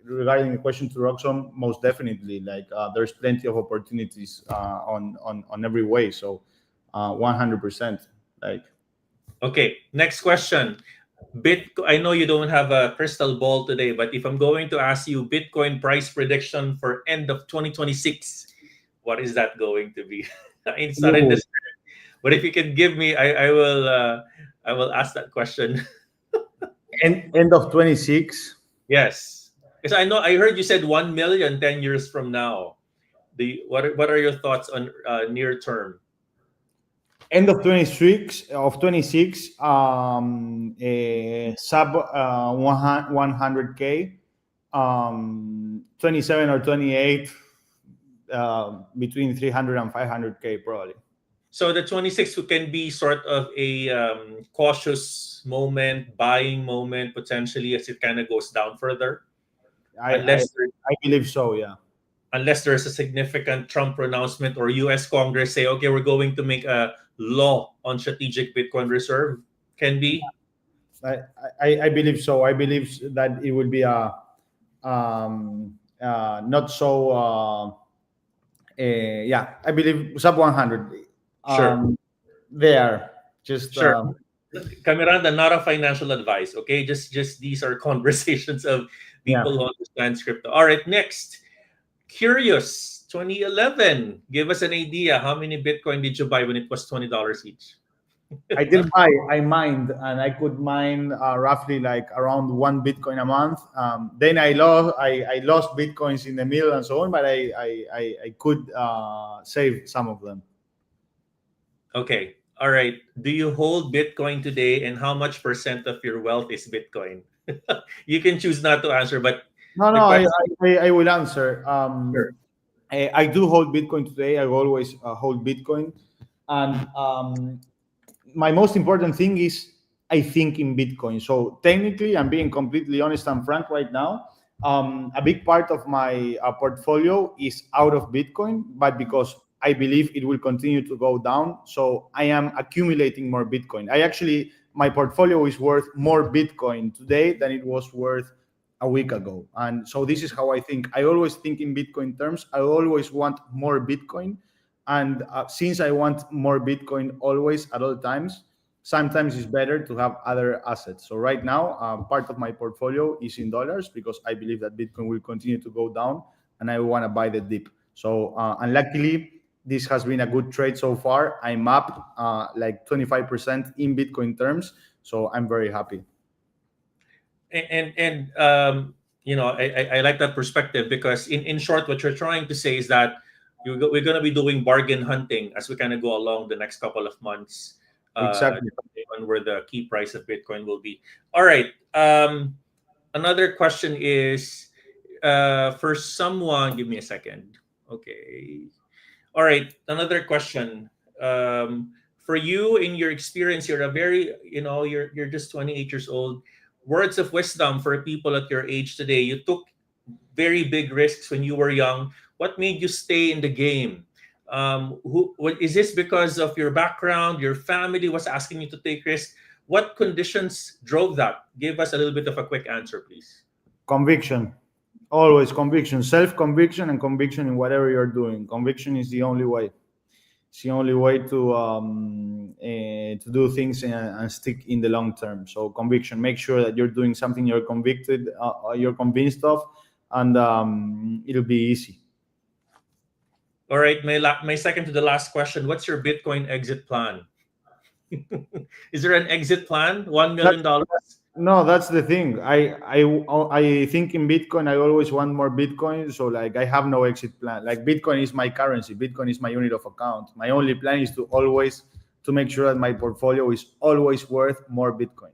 Regarding the question to Roxom, most definitely, like there's plenty of opportunities on every way. So 100%, like. Okay, next question. I know you don't have a crystal ball today, but if I'm going to ask you Bitcoin price prediction for end of 2026, what is that going to be? It's not in Ooh. this, but if you can give me, I will ask that question. End of 26. Yes, because I heard you said 1 million 10 years from now. What are your thoughts on near term? End of 26 sub 100k, 27 or 28, between 300 and 500k probably. So the 26 can be sort of a cautious moment, buying moment potentially as it kind of goes down further, I I, unless I believe so, yeah. unless there's a significant Trump pronouncement or U.S. Congress say, okay, we're going to make a law on strategic Bitcoin reserve. Can be. I believe so. I believe that it will be a not so yeah, I believe sub 100. Sure. There, just Sure. Camiranda, not a financial advice, okay? Just these are conversations of yeah. people who understand crypto. All right, next. Curious, 2011. Give us an idea. How many Bitcoin did you buy when it was $20 each? I didn't buy. I mined, and I could mine roughly like around 1 Bitcoin a month. Then I lost Bitcoins in the middle and so on, but I could save some of them. Okay. All right. Do you hold Bitcoin today, and how much percent of your wealth is Bitcoin? You can choose not to answer, but No, the no, question. I will answer. Sure. I do hold Bitcoin today. I always hold Bitcoin, and my most important thing is I think in Bitcoin. So technically, I'm being completely honest and frank right now. A big part of my portfolio is out of Bitcoin, but because I believe it will continue to go down, so I am accumulating more Bitcoin. My portfolio is worth more Bitcoin today than it was worth a week ago. And so this is how I think. I always think in Bitcoin terms. I always want more Bitcoin. And since I want more Bitcoin always at all times, sometimes it's better to have other assets. So right now, part of my portfolio is in dollars because I believe that Bitcoin will continue to go down and I want to buy the dip. So unluckily, this has been a good trade so far. I'm up like 25% in Bitcoin terms. So I'm very happy. And I like that perspective because in short, what you're trying to say is that we're going to be doing bargain hunting as we kind of go along the next couple of months, Exactly. depending on where the key price of Bitcoin will be. All right. Another question is for someone. Give me a second. Okay. All right. Another question. For you, in your experience, you're a very, you're just 28 years old. words of wisdom for people at your age today. You took very big risks when you were young. What made you stay in the game? Is this because of your background, your family was asking you to take risks? What conditions drove that? Give us a little bit of a quick answer, please. Conviction. Always conviction, self-conviction, and conviction in whatever you're doing. Conviction is the only way. It's the only way to do things and stick in the long term. So conviction. Make sure that you're doing something you're you're convinced of, and it'll be easy. All right, my second to the last question. What's your Bitcoin exit plan? Is there an exit plan? $1 million? No, that's the thing. I think in Bitcoin, I always want more Bitcoin. So like, I have no exit plan. Like, Bitcoin is my currency. Bitcoin is my unit of account. My only plan is to make sure that my portfolio is always worth more Bitcoin.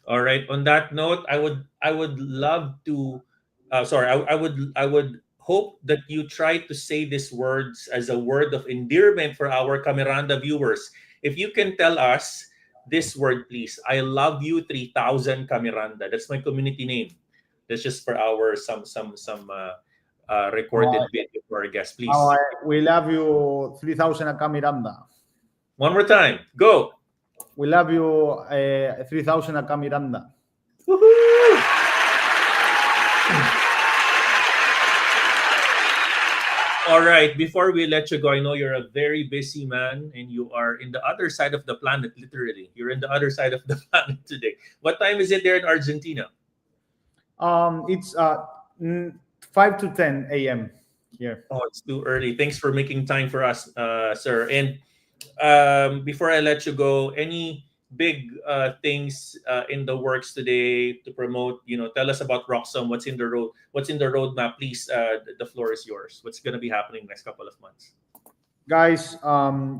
All right. On that note, I would love to. I would hope that you try to say these words as a word of endearment for our Camiranda viewers. If you can tell us this word, please. I love you 3000 Camiranda. That's my community name. That's just for our some recorded video for our guests, please. We love you 3000 Camiranda. One more time. Go. We love you 3000 Camiranda. Woohoo! All right, before we let you go, I know you're a very busy man and you are in the other side of the planet, literally. You're in the other side of the planet today. What time is it there in Argentina? It's 5 to 10 a.m. here. Oh, it's too early. Thanks for making time for us, sir. And before I let you go, any big things in the works today to promote? Tell us about Roxom. What's in the roadmap? Please, the floor is yours. What's going to be happening next couple of months? Guys,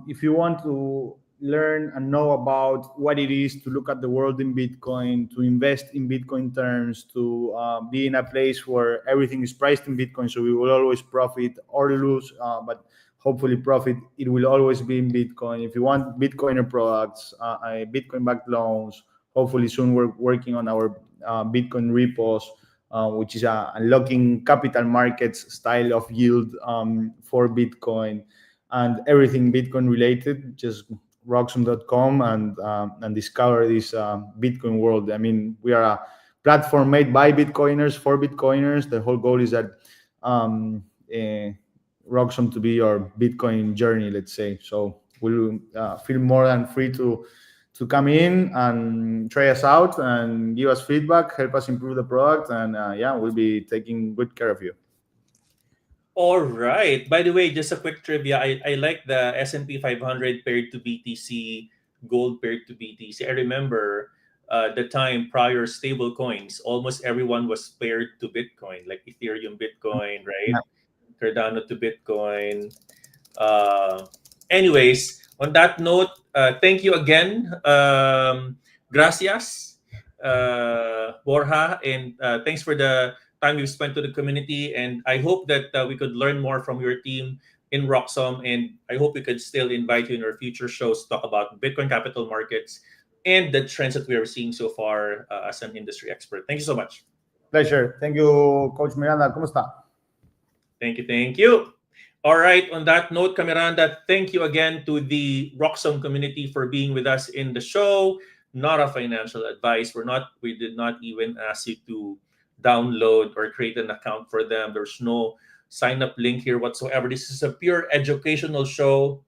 if you want to learn and know about what it is to look at the world in Bitcoin, to invest in Bitcoin terms, to be in a place where everything is priced in Bitcoin, so we will always profit or lose, but hopefully profit, it will always be in Bitcoin. If you want Bitcoiner products, Bitcoin-backed loans, hopefully soon we're working on our Bitcoin repos, which is unlocking capital markets style of yield for Bitcoin, and everything Bitcoin related. Just Roxom.com and discover this Bitcoin world. I mean, we are a platform made by Bitcoiners for Bitcoiners. The whole goal is that Roxom to be your Bitcoin journey, let's say. So we'll feel more than free to come in and try us out and give us feedback, help us improve the product, and we'll be taking good care of you. All right. By the way, just a quick trivia. I like the S&P 500 paired to BTC, gold paired to BTC. I remember the time prior stable coins, almost everyone was paired to Bitcoin, like Ethereum, Bitcoin, right? Yeah. Cardano to Bitcoin. Anyways, on that note, thank you again. Gracias, Borja, and thanks for the time you've spent to the community. And I hope that we could learn more from your team in Roxom, and I hope we could still invite you in our future shows to talk about Bitcoin capital markets and the trends that we are seeing so far as an industry expert. Thank you so much. Pleasure. Thank you, Coach Miranda. ¿Cómo está? Thank you. All right. On that note, Camiranda, thank you again to the Roxom community for being with us in the show. Not a financial advice. We did not even ask you to download or create an account for them. There's no sign-up link here whatsoever. This is a pure educational show.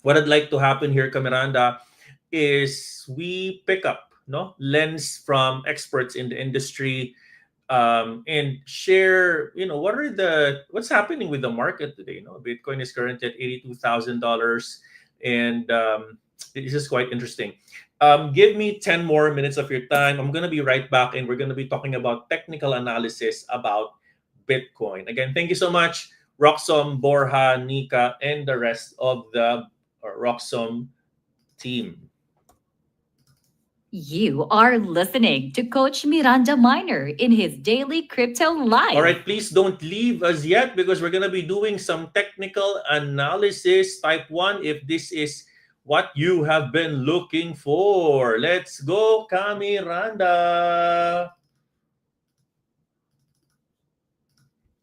What I'd like to happen here, Camiranda, is we pick up lens from experts in the industry, and share, what's happening with the market today. Bitcoin is currently at $82,000, and this is quite interesting. Give me 10 more minutes of your time. I'm going to be right back, and we're going to be talking about technical analysis about Bitcoin. Again, thank you so much, Roxom, Borja, Nika, and the rest of the Roxom team. You are listening to Coach Miranda Miner in his daily crypto live. All right, please don't leave us yet because we're going to be doing some technical analysis type 1. If this is what you have been looking for. Let's go, Miranda.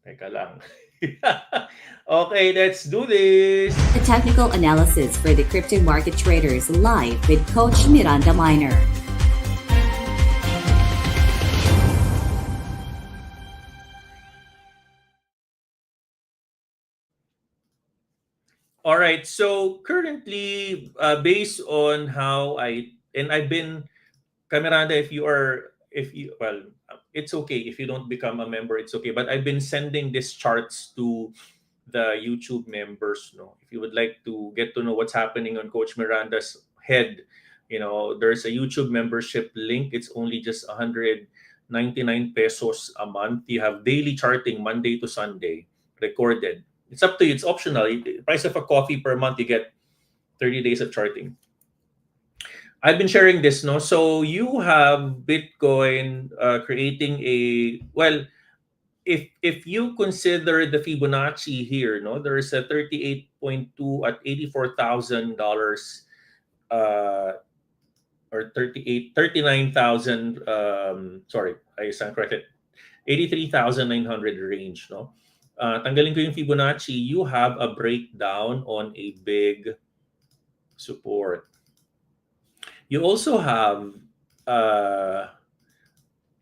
Teka lang. Okay, let's do this. The technical analysis for the crypto market traders live with Coach Miranda Miner. All right. So currently, based on how I've been, Cameranda, well, it's okay if you don't become a member, it's okay. But I've been sending these charts to the YouTube members. No, if you would like to get to know what's happening on Coach Miranda's head, there's a YouTube membership link. It's only just 199 pesos a month. You have daily charting Monday to Sunday, recorded. It's up to you. It's optional. The price of a coffee per month, you get 30 days of charting. I've been sharing this, no? So you have Bitcoin creating if you consider the Fibonacci here, no, there is a 38.2 at $84,000 or 39,000 sorry, I stand corrected. 83,900 range, no? Tanggalin ko yung Fibonacci, you have a breakdown on a big support. You also have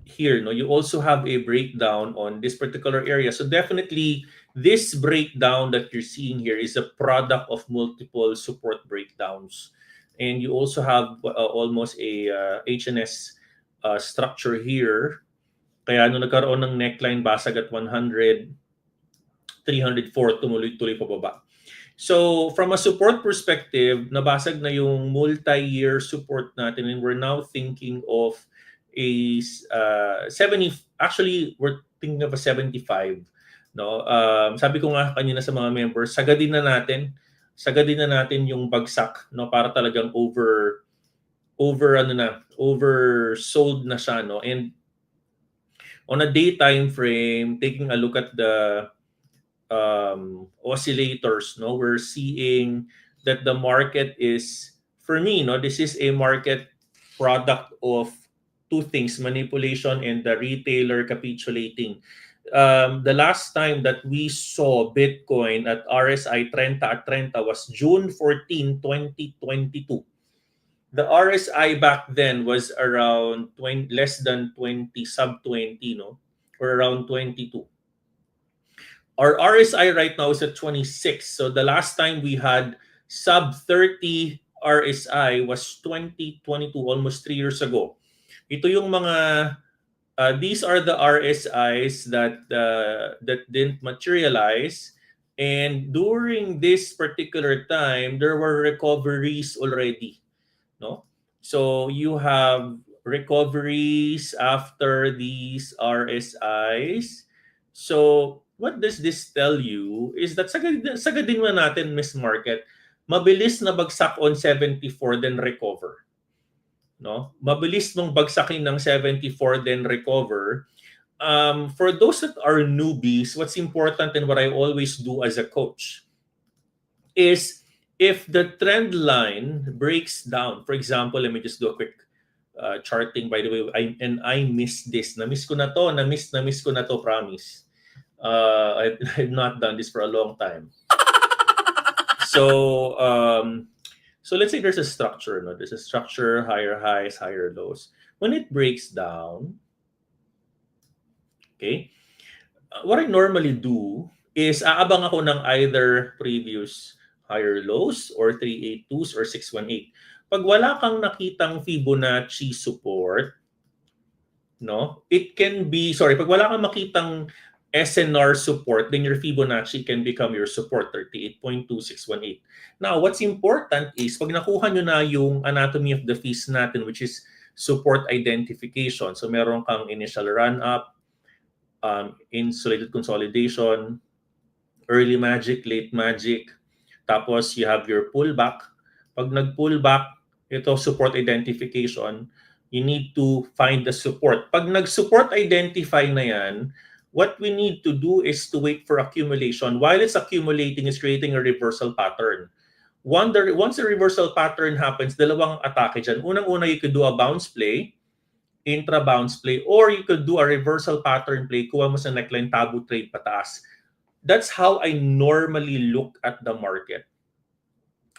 here, no, you also have a breakdown on this particular area. So definitely this breakdown that you're seeing here is a product of multiple support breakdowns. And you also have almost a HNS structure here. Kaya nung nagkaroon ng neckline, basag at 100, 304, tumuloy-tuloy pababa. So from a support perspective, nabasag na yung multi-year support natin, and we're now thinking of a 70. Actually, we're thinking of a 75. No, sabi ko nga kanina sa mga members, sagadin na natin yung bagsak, no, para talagang oversold na siya, no. And on a day time frame, taking a look at the oscillators, no, we're seeing that the market is, for me, no, this is a market product of two things: manipulation and the retailer capitulating. The last time that we saw Bitcoin at RSI 30 at 30 was June 14, 2022. The RSI back then was around less than 20, sub 20, no, or around 22. Our RSI right now is at 26. So the last time we had sub 30 RSI was 2022, almost 3 years ago. Ito yung mga these are the RSIs that didn't materialize, and during this particular time there were recoveries already, no? So you have recoveries after these RSIs. So what does this tell you is that sagadin mo natin, Miss Market, mabilis na bagsak on 74 then recover. No? Mabilis mong bagsakin ng 74 then recover. For those that are newbies, what's important and what I always do as a coach is if the trend line breaks down, for example, let me just do a quick charting, by the way, I missed this. Na-miss ko na to, promise. I've not done this for a long time. So let's say there's a structure, no? There's a structure, higher highs, higher lows. When it breaks down, okay, what I normally do is aabang ako ng either previous higher lows or 382s or 618. Pag wala kang nakitang Fibonacci support, no, it can be, pag wala kang makitang SNR support, then your Fibonacci can become your support, 38.2618. Now, what's important is pag nakuha nyo na yung anatomy of the feast natin, which is support identification. So meron kang initial run-up, insulated consolidation, early magic, late magic, tapos you have your pullback. Pag nag-pullback, ito support identification, you need to find the support. Pag nag-support identify na yan, what we need to do is to wait for accumulation. While it's accumulating, it's creating a reversal pattern. Once the reversal pattern happens, dalawang atake dyan. Unang-una, you could do a bounce play, intra-bounce play, or you could do a reversal pattern play, kuha mo sa neckline, tabu trade pataas. That's how I normally look at the market.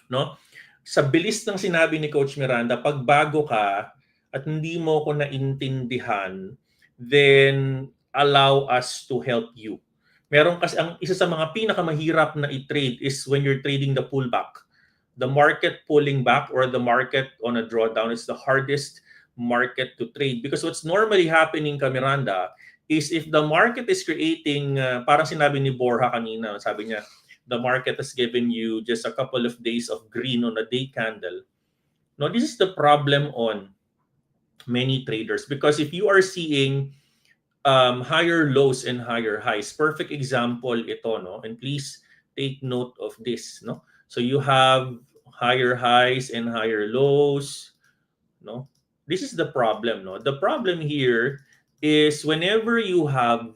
No? Sa bilis ng sinabi ni Coach Miranda, pag bago ka at hindi mo ko naintindihan, then allow us to help you. Meron kasi, ang isa sa mga pinakamahirap na i-trade is when you're trading the pullback. The market pulling back or the market on a drawdown is the hardest market to trade, because what's normally happening, Miranda, is if the market is creating, parang sinabi ni Borja kanina, sabi niya, the market has given you just a couple of days of green on a day candle. Now, this is the problem on many traders, because if you are seeing higher lows and higher highs, perfect example ito, no? And please take note of this, no? So you have higher highs and higher lows, no? This is the problem, no? The problem here is whenever you have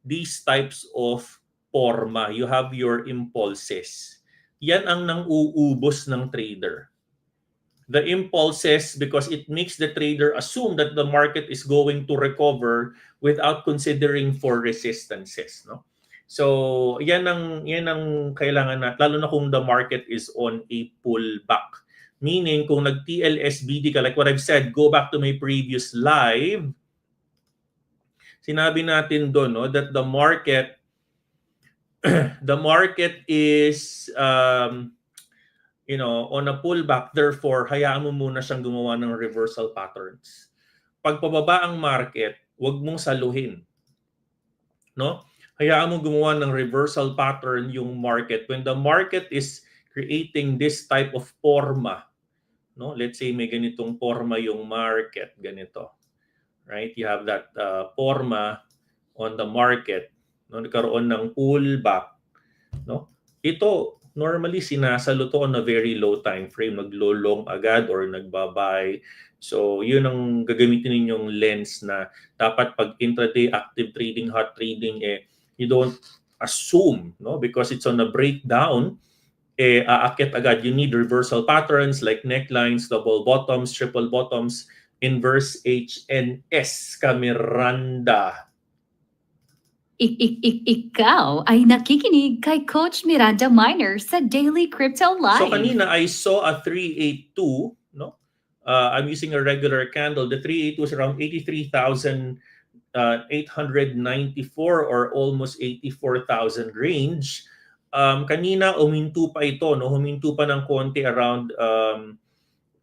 these types of forma, you have your impulses. Yan ang nang-uubos ng trader. The impulses, because it makes the trader assume that the market is going to recover without considering for resistances, no? So, yan ang kailangan natin, lalo na kung the market is on a pullback. Meaning, kung nag-TLSBD ka, like what I've said, go back to my previous live, sinabi natin doon, no, that the market is on a pullback, therefore hayaan mo muna siyang gumawa ng reversal patterns. Pag pababa ang market, wag mong saluhin, no? Hayaan mo gumawa ng reversal pattern yung market. When the market is creating this type of forma, no? Let's say may ganitong forma yung market, ganito. Right? You have that forma on the market, no? Nagkaroon ng pullback, no? Ito normally sinasalo to on a very low time frame, naglo-long agad or nagbabay. So yun ang gagamitin ninyong lens na dapat pag intraday active trading, hot trading, you don't assume, no, because it's on a breakdown, aakyat agad. You need reversal patterns like necklines, double bottoms, triple bottoms, inverse HNS, Miranda. Ikaw ay nakikinig kay Coach Miranda Miner sa Daily Crypto Live. So kanina I saw a 382, no? I'm using a regular candle. The 382 is around 83,894 or almost 84,000 range. Kanina uminto pa ito, no? Huminto pa ng konti around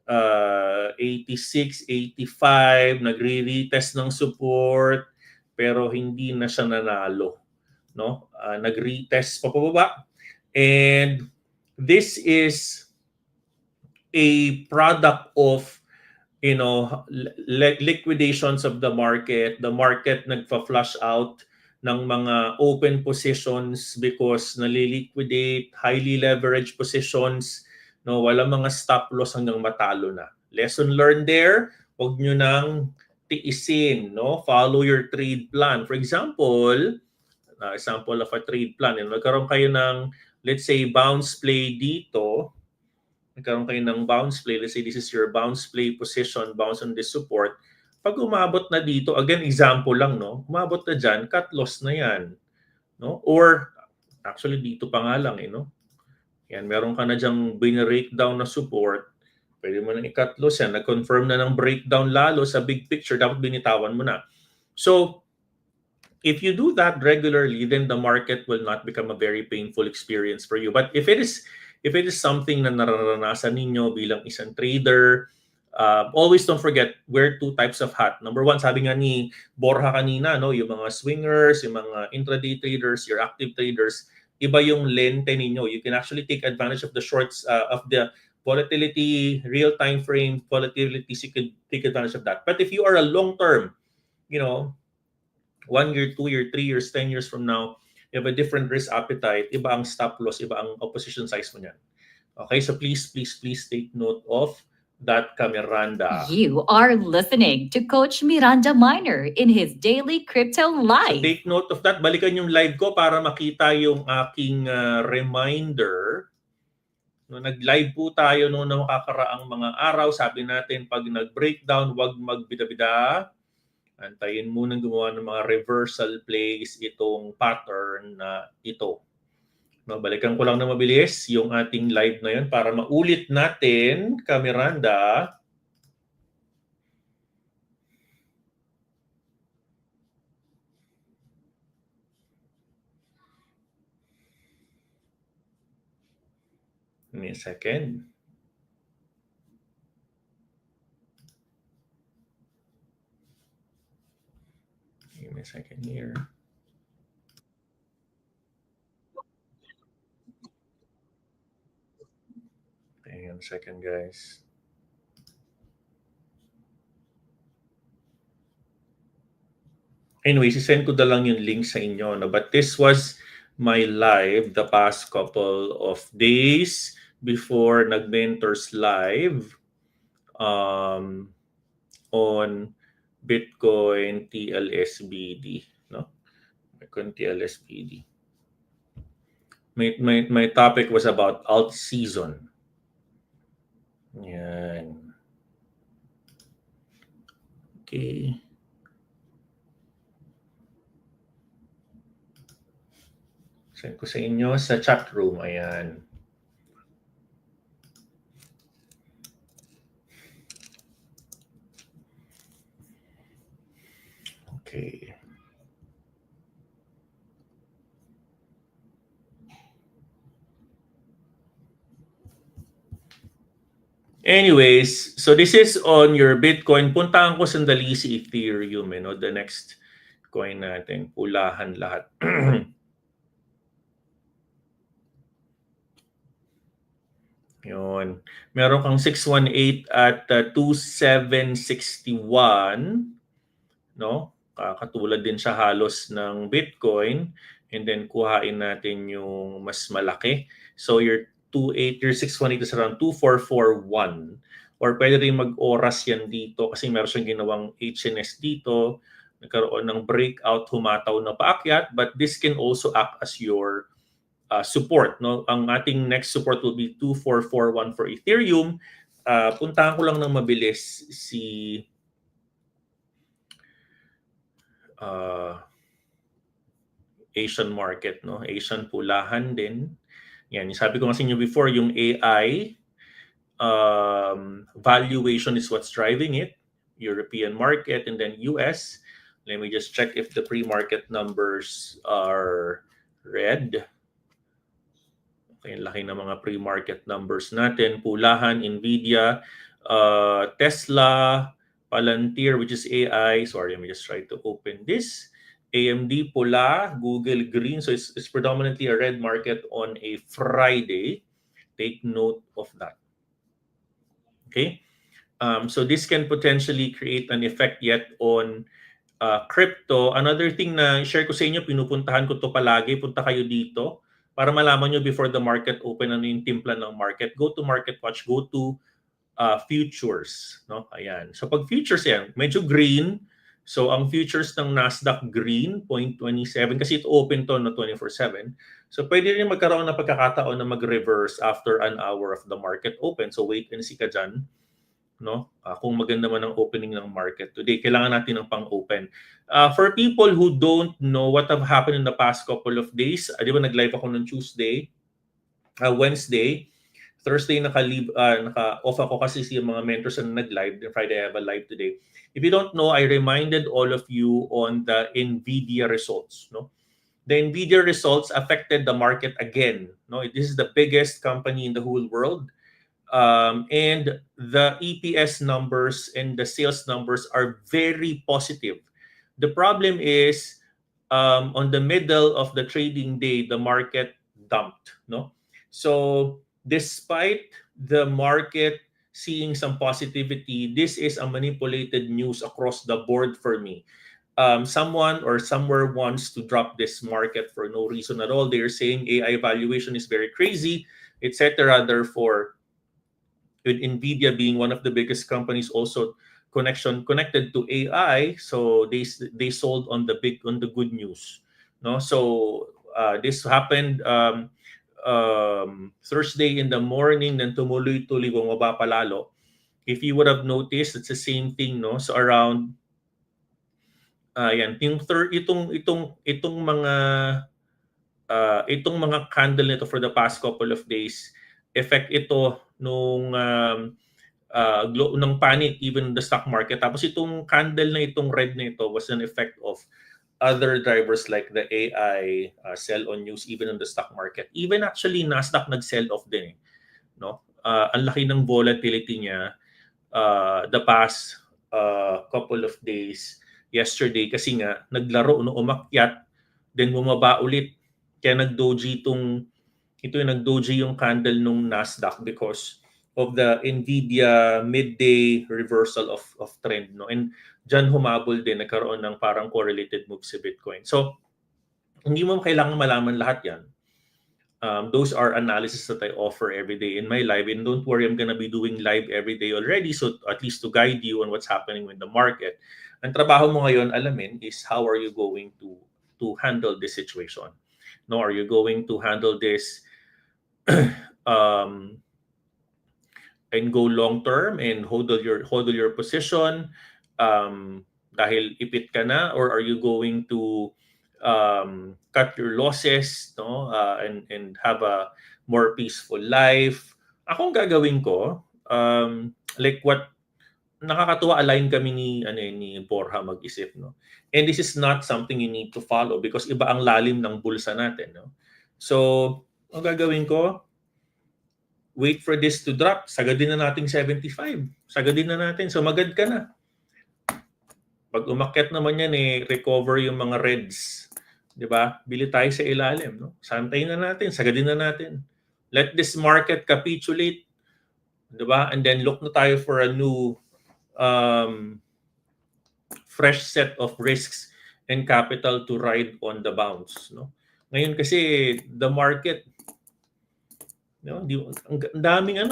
86, 85, nagre-retest ng support, pero hindi na siya nanalo, no? Nag-retest pa pababa, and this is a product of liquidations of the market. The market nagfa-flush out ng mga open positions because naliliquidate, highly leveraged positions, no? Wala mga stop loss hanggang matalo na. Lesson learned there, huwag nyo nang tiisin, no? Follow your trade plan. For example, example of a trade plan, nagkaroon kayo ng, let's say, bounce play dito. Nagkaroon kayo ng bounce play. Let's say this is your bounce play position, bounce on this support. Pag umabot na dito, again, example lang, no? Umabot na dyan, cut loss na yan, no? Or, actually, dito pa nga lang, no? Yan, meron ka na dyang breakdown na support. Pwede mo na i-cut loss yan. Nag-confirm na ng breakdown lalo sa big picture, dapat binitawan mo na. So, if you do that regularly, then the market will not become a very painful experience for you. But if it is something na nararanasan ninyo bilang isang trader, always don't forget, wear two types of hat. Number one, sabi nga ni Borja kanina, no, yung mga swingers, yung mga intraday traders, your active traders, iba yung lente ninyo. You can actually take advantage of the shorts, of the volatility, real time frame volatilities. You can take advantage of that. But if you are a long-term, 1 year, 2 year, 3 years, 10 years from now, you have a different risk appetite, iba ang stop loss, iba ang opposition size mo niyan. Okay, so please take note of that, Miranda. You are listening to Coach Miranda Miner in his Daily Crypto Live. So take note of that. Balikan yung live ko para makita yung aking reminder. No, nag-live po tayo noong nakakaraang mga araw. Sabi natin, pag nag-breakdown, huwag magbida-bida. Antayin munang gumawa ng mga reversal plays itong pattern na ito. No, balikan ko lang na mabilis yung ating live na yun para maulit natin, Miranda. Give me a second. Give me a second here. Hang on a second, guys. Anyway, sisend ko na lang yung link sa inyo. No? But this was my live the past couple of days before nag-mentors live on Bitcoin TLSBD. No? Bitcoin TLSBD. My topic was about alt season. Yan. Okay. Send ko sa inyo sa chat room. Ayan. Okay. Anyways, so this is on your Bitcoin. Puntahan ko sandali si Ethereum, the next coin natin. Pulahan lahat. Yun. Meron kang 618 at 2761, no? Katulad din siya halos ng Bitcoin, and then kuhain natin yung mas malaki. So your 28, your 618 is around 2441, or pwede rin mag-oras yan dito kasi meron siyang ginawang HNS dito, nagkaroon ng breakout, humataw na paakyat, but this can also act as your support. No? Ang ating next support will be 2441 for Ethereum. Puntahan ko lang ng mabilis si Asian market, no? Asian pulahan din. Yan, sabi ko nga sa inyo before, yung AI valuation is what's driving it. European market and then US. Let me just check if the pre-market numbers are red. Okay, laki ng mga pre-market numbers natin. Pulahan, Nvidia, Tesla, Palantir, which is AI. Sorry, let me just try to open this. AMD pula, Google green. So it's predominantly a red market on a Friday. Take note of that. Okay. So this can potentially create an effect yet on crypto. Another thing na share ko sa inyo, pinupuntahan ko to palagi. Punta kayo dito para malaman nyo before the market open ano yung timpla ng market. Go to Market Watch. Go to futures. No? Ayan. So pag futures yan, medyo green. So ang futures ng Nasdaq green, 0.27 kasi ito open to na 24/7. So pwede rin magkaroon ng pagkakataon na mag-reverse after an hour of the market open. So wait and see ka dyan. No? Kung maganda man ang opening ng market today, kailangan natin ng pang-open. For people who don't know what have happened in the past couple of days, di ba nag-live ako ng Tuesday, Wednesday, Thursday naka-off ako kasi si mga mentors na nag-live. Then Friday I have a live today. If you don't know, I reminded all of you on the Nvidia results. No, the Nvidia results affected the market again. No, this is the biggest company in the whole world, and the EPS numbers and the sales numbers are very positive. The problem is on the middle of the trading day, the market dumped. No, so despite the market seeing some positivity, this is a manipulated news across the board for me. Someone or somewhere wants to drop this market for no reason at all. They're saying AI valuation is very crazy, etc. Therefore, with Nvidia being one of the biggest companies also connected to AI, so they sold on the good news. No, so this happened Thursday in the morning, then tumuloy-tuloy bumaba palalo. If you would have noticed, it's the same thing, no? So around yan, itong mga candle nito for the past couple of days, effect ito nung ng panic even in the stock market. Tapos itong candle na itong red na ito was an effect of other drivers like the AI, sell on news, even in the stock market. Even actually Nasdaq nag-sell off din, no? Ang laki ng volatility niya the past couple of days. Yesterday kasi nga naglaro no, umakyat, then bumaba ulit. Kaya nag-doji nag-doji yung candle nung Nasdaq because of the Nvidia midday reversal of trend, no? And dyan humabol din, nagkaroon ng parang correlated move si Bitcoin. So, hindi mo kailangan malaman lahat yan. Those are analysis that I offer every day in my live. And don't worry, I'm gonna be doing live every day already. So at least to guide you on what's happening with the market. Ang trabaho mo ngayon, alamin, is how are you going to handle this situation? No, are you going to handle this and go long term and hold your position dahil ipit ka na, or are you going to cut your losses, no, and have a more peaceful life? Ako ang gagawin ko, like what nakakatuwa, align kami ni Borja mag-isip, no? And this is not something you need to follow because iba ang lalim ng bulsa natin, no? So, ang gagawin ko, wait for this to drop. Sagadin na natin 75. Sagadin na natin. So, magad ka na. Pag umakyat naman yan, recover yung mga reds. Diba? Bili tayo sa ilalim, no? Santayin na natin. Sagadin na natin. Let this market capitulate. Diba? And then look na tayo for a new fresh set of risks and capital to ride on the bounce, no? Ngayon kasi the market, no, ang daming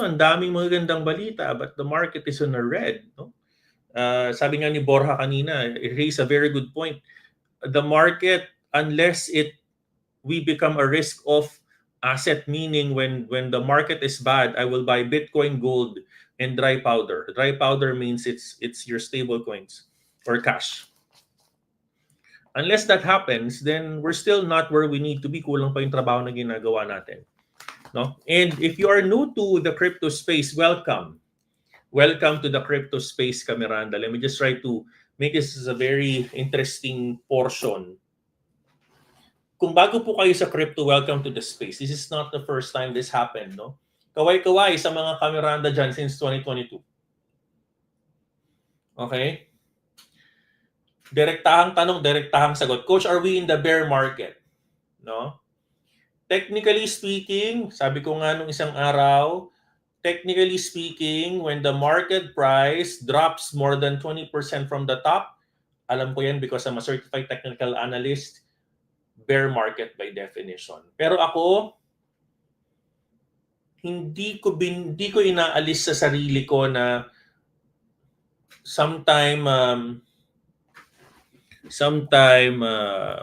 magagandang balita, but the market is on a red, no? Sabi nga ni Borja kanina, it raised a very good point. The market, unless we become a risk off asset, meaning when the market is bad, I will buy Bitcoin, gold, and dry powder. Dry powder means it's your stable coins or cash. Unless that happens, then we're still not where we need to be. Kulang pa yung trabaho na ginagawa natin, no? And if you are new to the crypto space, welcome. Welcome to the crypto space, Miranda. Let me just try to make this a very interesting portion. Kung bago po kayo sa crypto, welcome to the space. This is not the first time this happened, no? Kaway-kaway sa mga Miranda dyan since 2022. Okay? Direktahang tanong, direktahang sagot. Coach, are we in the bear market? No? Technically speaking, sabi ko nga nung isang araw, technically speaking, when the market price drops more than 20% from the top, alam ko yan because I'm a certified technical analyst, bear market by definition. Pero ako, hindi ko inaalis sa sarili ko na sometime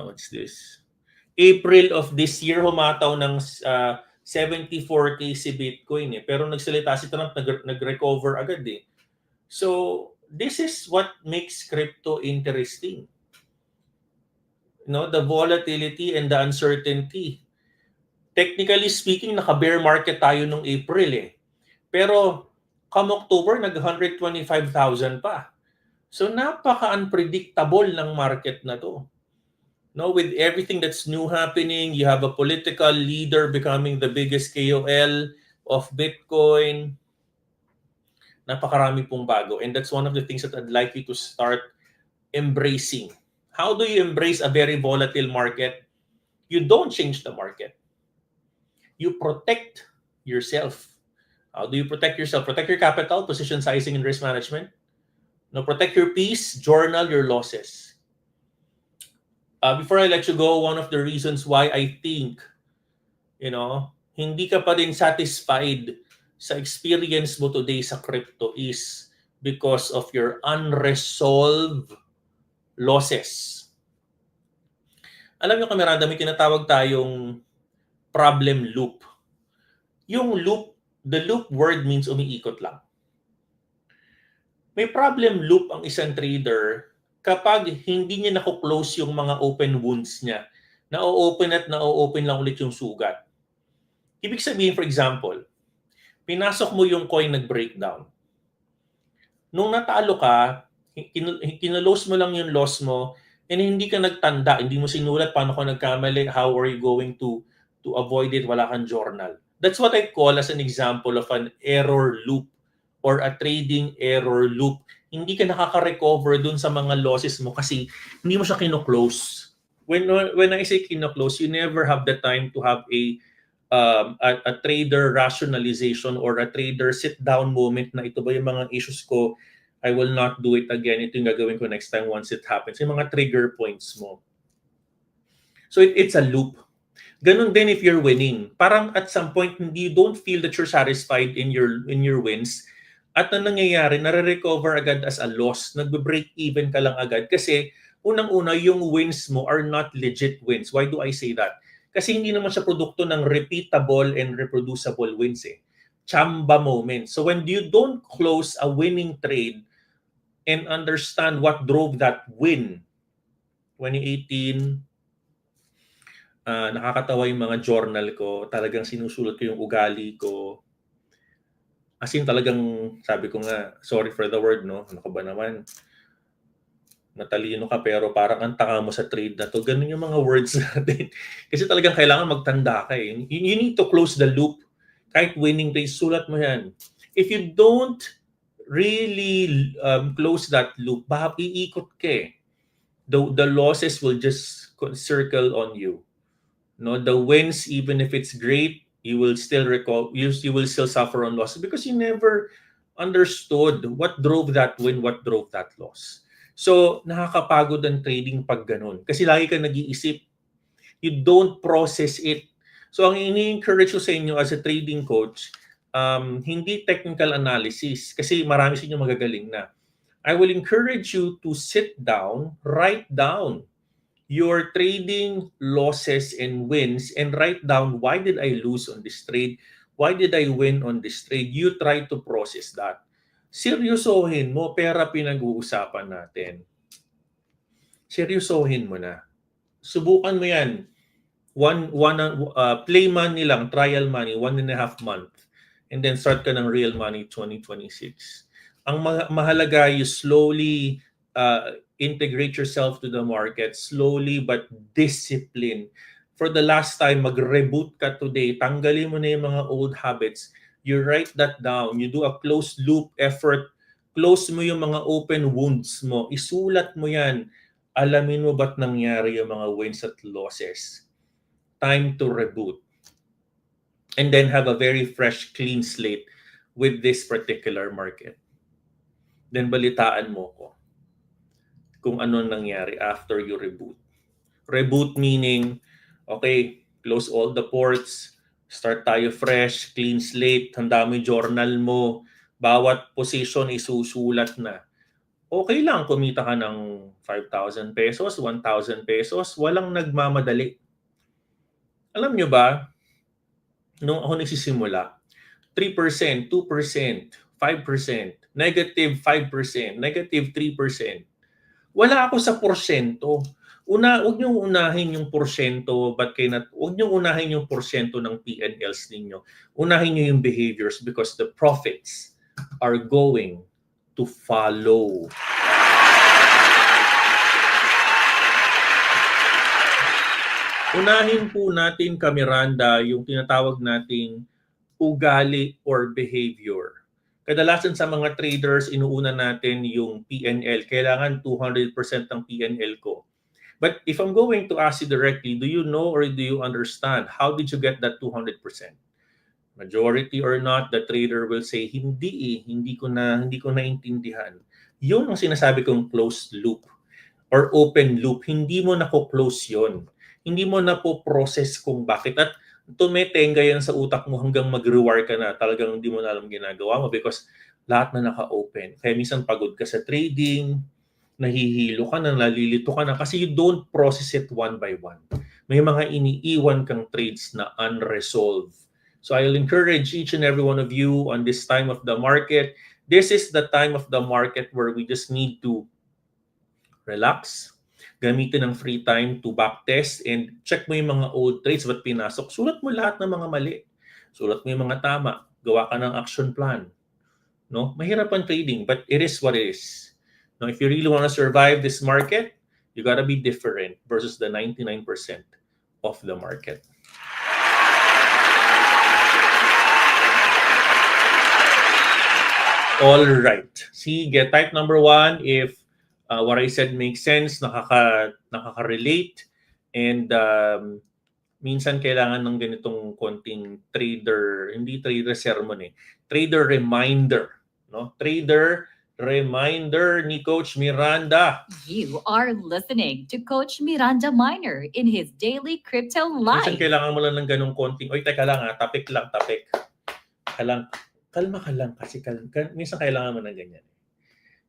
what's this? April of this year humataw ng 74K si Bitcoin pero nagsalita si Trump, nag-recover agad eh. So this is what makes crypto interesting. No, the volatility and the uncertainty. Technically speaking, naka-bear market tayo nung April eh. Pero come October, nag-125,000 pa. So napaka-unpredictable ng market na to. No, with everything that's new happening, you have a political leader becoming the biggest KOL of Bitcoin. Napakarami pong bago. And that's one of the things that I'd like you to start embracing. How do you embrace a very volatile market? You don't change the market. You protect yourself. How do you protect yourself? Protect your capital, position sizing, and risk management. No, protect your peace, journal your losses. Before I let you go, one of the reasons why I think, hindi ka pa rin satisfied sa experience mo today sa crypto is because of your unresolved losses. Alam nyo, Miranda, may tinatawag tayong problem loop. Yung loop, the loop word means umiikot lang. May problem loop ang isang trader kapag hindi niya nako-close yung mga open wounds niya. Na-open at na-open lang ulit yung sugat. Ibig sabihin, for example, pinasok mo yung coin nag-breakdown. Nung natalo ka, kinulose mo lang yung loss mo and hindi ka nagtanda, hindi mo sinulat paano ka nagkamali, how are you going to avoid it, wala kang journal. That's what I call as an example of an error loop or a trading error loop. Hindi ka nakaka-recover dun sa mga losses mo kasi hindi mo siya kino-close. When I say kino-close, you never have the time to have a trader rationalization or a trader sit-down moment na ito ba yung mga issues ko, I will not do it again. Ito yung gagawin ko next time once it happens. Yung mga trigger points mo. So it's a loop. Ganun din if you're winning. Parang at some point, you don't feel that you're satisfied in your wins. At na nangyayari, nare-recover agad as a loss. Nagbe-break even ka lang agad. Kasi unang-una, yung wins mo are not legit wins. Why do I say that? Kasi hindi naman siya produkto ng repeatable and reproducible wins eh. Chamba moment. So when you don't close a winning trade and understand what drove that win, 2018, nakakatawa yung mga journal ko. Talagang sinusulat ko yung ugali ko. As in talagang, sabi ko nga, sorry for the word, no? Ano ka ba naman? Matalino ka pero parang ang tanga mo sa trade na to. Ganun yung mga words natin. Kasi talagang kailangan magtanda ka eh. You need to close the loop. Kahit winning trades, sulat mo yan. If you don't really close that loop, baka iikot ka eh. The losses will just circle on you. No, the wins, even if it's great, you will still you will still suffer on losses because you never understood what drove that win, what drove that loss. So, nakakapagod ang trading pag ganun. Kasi lagi ka nag-iisip. You don't process it. So, ang ini-encourage ko sa inyo as a trading coach, hindi technical analysis. Kasi marami sa inyo magagaling na. I will encourage you to sit down, write down your trading losses and wins and write down why did I lose on this trade? Why did I win on this trade? You try to process that. Seryosohin mo, pera pinag-uusapan natin. Seryosohin mo na. Subukan mo yan. Play money lang, trial money, 1.5 month. And then start ka ng real money 2026. Ang mahalaga, you slowly integrate yourself to the market slowly but discipline. For the last time, mag-reboot ka today. Tanggalin mo na yung mga old habits. You write that down. You do a closed loop effort. Close mo yung mga open wounds mo. Isulat mo yan. Alamin mo ba't nangyari yung mga wins at losses. Time to reboot. And then have a very fresh, clean slate with this particular market. Then balitaan mo ko kung ano nangyari after you reboot. Reboot meaning, okay, close all the ports, start tayo fresh, clean slate, handa mo yung journal mo, bawat position isusulat na. Okay lang, kumita ka ng 5,000 pesos, 1,000 pesos, walang nagmamadali. Alam nyo ba, nung ako nagsisimula, 3%, 2%, 5%, negative 5%, negative 3%. Wala ako sa porsyento. Huwag niyong unahin yung porsyento, huwag niyong unahin yung porsyento ng P&Ls ninyo. Unahin niyo yung behaviors because the profits are going to follow. Unahin po natin, Miranda, yung tinatawag nating ugali or behavior. Kadalasan sa mga traders, inuuna natin yung P&L. Kailangan 200% ng P&L ko. But if I'm going to ask you directly, do you know or do you understand? How did you get that 200%? Majority or not, the trader will say, hindi ko naintindihan. Yun ang sinasabi kong closed loop or open loop. Hindi mo na-close yun. Hindi mo na-process kung bakit. At tumetenga yan sa utak mo hanggang mag-rewire ka na. Talagang hindi mo na alam ginagawa mo because lahat na naka-open. Kaya minsan pagod ka sa trading, nahihilo ka na, nalilito ka na kasi you don't process it one by one. May mga iniiwan kang trades na unresolved. So I'll encourage each and every one of you on this time of the market. This is the time of the market where we just need to relax, gamitin ng free time to backtest and check mo yung mga old trades, ba't pinasok. Sulat mo lahat ng mga mali. Sulat mo yung mga tama. Gawa ka ng action plan. No? Mahirap ang trading, but it is what it is. Now, if you really want to survive this market, you gotta be different versus the 99% of the market. All right. Sige, type number 1 if what I said makes sense, nakaka-relate, and minsan kailangan ng ganitong konting trader, hindi trader sermon trader reminder, no? Trader reminder ni Coach Miranda. You are listening to Coach Miranda Miner in his daily crypto Minsan life. kailangan mo lang ng ganung konting, oy, teka lang tapik lang, tapik. Kalma ka lang kasi minsan kailangan mo ng ganyan.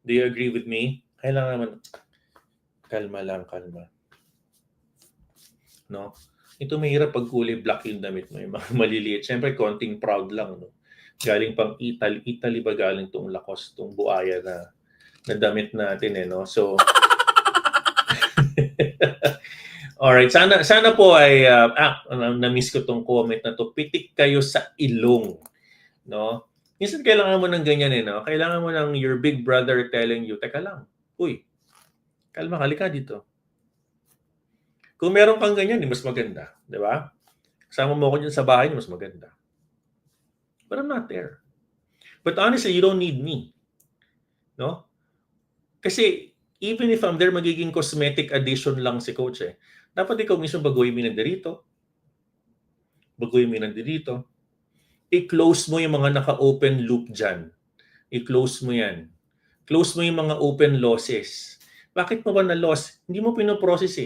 Do you agree with me? Kailangan naman, kalma lang. No? Ito mahirap pag kulay black yung damit mo, yung mga maliliit. Siyempre, konting proud lang. No? Galing pang Italy ba galing tong Lacoste, tong buaya na damit natin no? So, alright, sana po ay, na-miss ko tong comment na to, pitik kayo sa ilong. No? Minsan kailangan mo ng ganyan no? Kailangan mo ng your big brother telling you, teka lang, uy, kalma, halika dito. Kung meron kang ganyan, mas maganda. Di ba? Kasama mo ako dyan sa bahay, mas maganda. But I'm not there. But honestly, you don't need me. No? Kasi even if I'm there, magiging cosmetic addition lang si Coach Dapat ikaw mismo baguhin mo nandirito. I-close mo yung mga naka-open loop dyan. I-close mo yan. Close mo yung mga open losses. Bakit mo ba na-loss? Hindi mo pinoprocess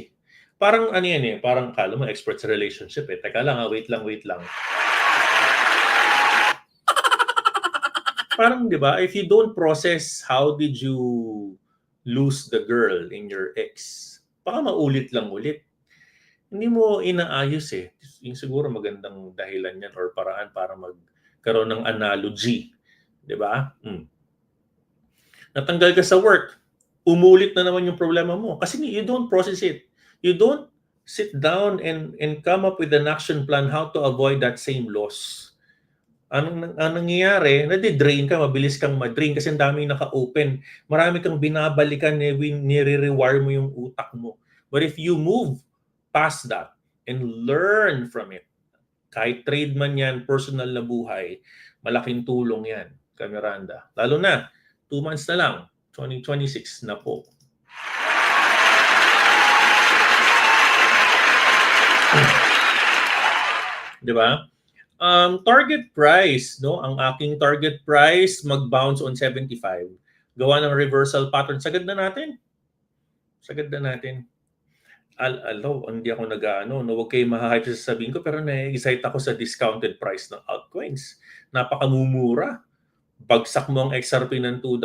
Parang ano yan parang kala mo expert sa relationship Teka lang wait lang. Parang 'di ba, if you don't process how did you lose the girl in your ex, baka maulit lang ulit. Hindi mo inaayos Yung siguro magandang dahilan yan or paraan para magkaroon ng analogy. 'Di ba? Natanggal ka sa work, umulit na naman yung problema mo kasi you don't process it. You don't sit down and come up with an action plan how to avoid that same loss. Anong nangyayari? Nadi-drain ka, mabilis kang ma-drain kasi ang daming naka-open. Marami kang binabalikan, nire-rewire mo yung utak mo. But if you move past that and learn from it, kahit trade man yan, personal na buhay, malaking tulong yan, Miranda. Lalo na, 2 months na lang, 2026 na po. Di ba? Target price, no? Ang aking target price mag-bounce on 75. Gawa ng reversal pattern. Sagad na natin. Hindi ako huwag kayo mahahype sa sabihin ko, pero na-excite ako sa discounted price ng altcoins. Napakamumura. Bagsak mo ang XRP ng $2.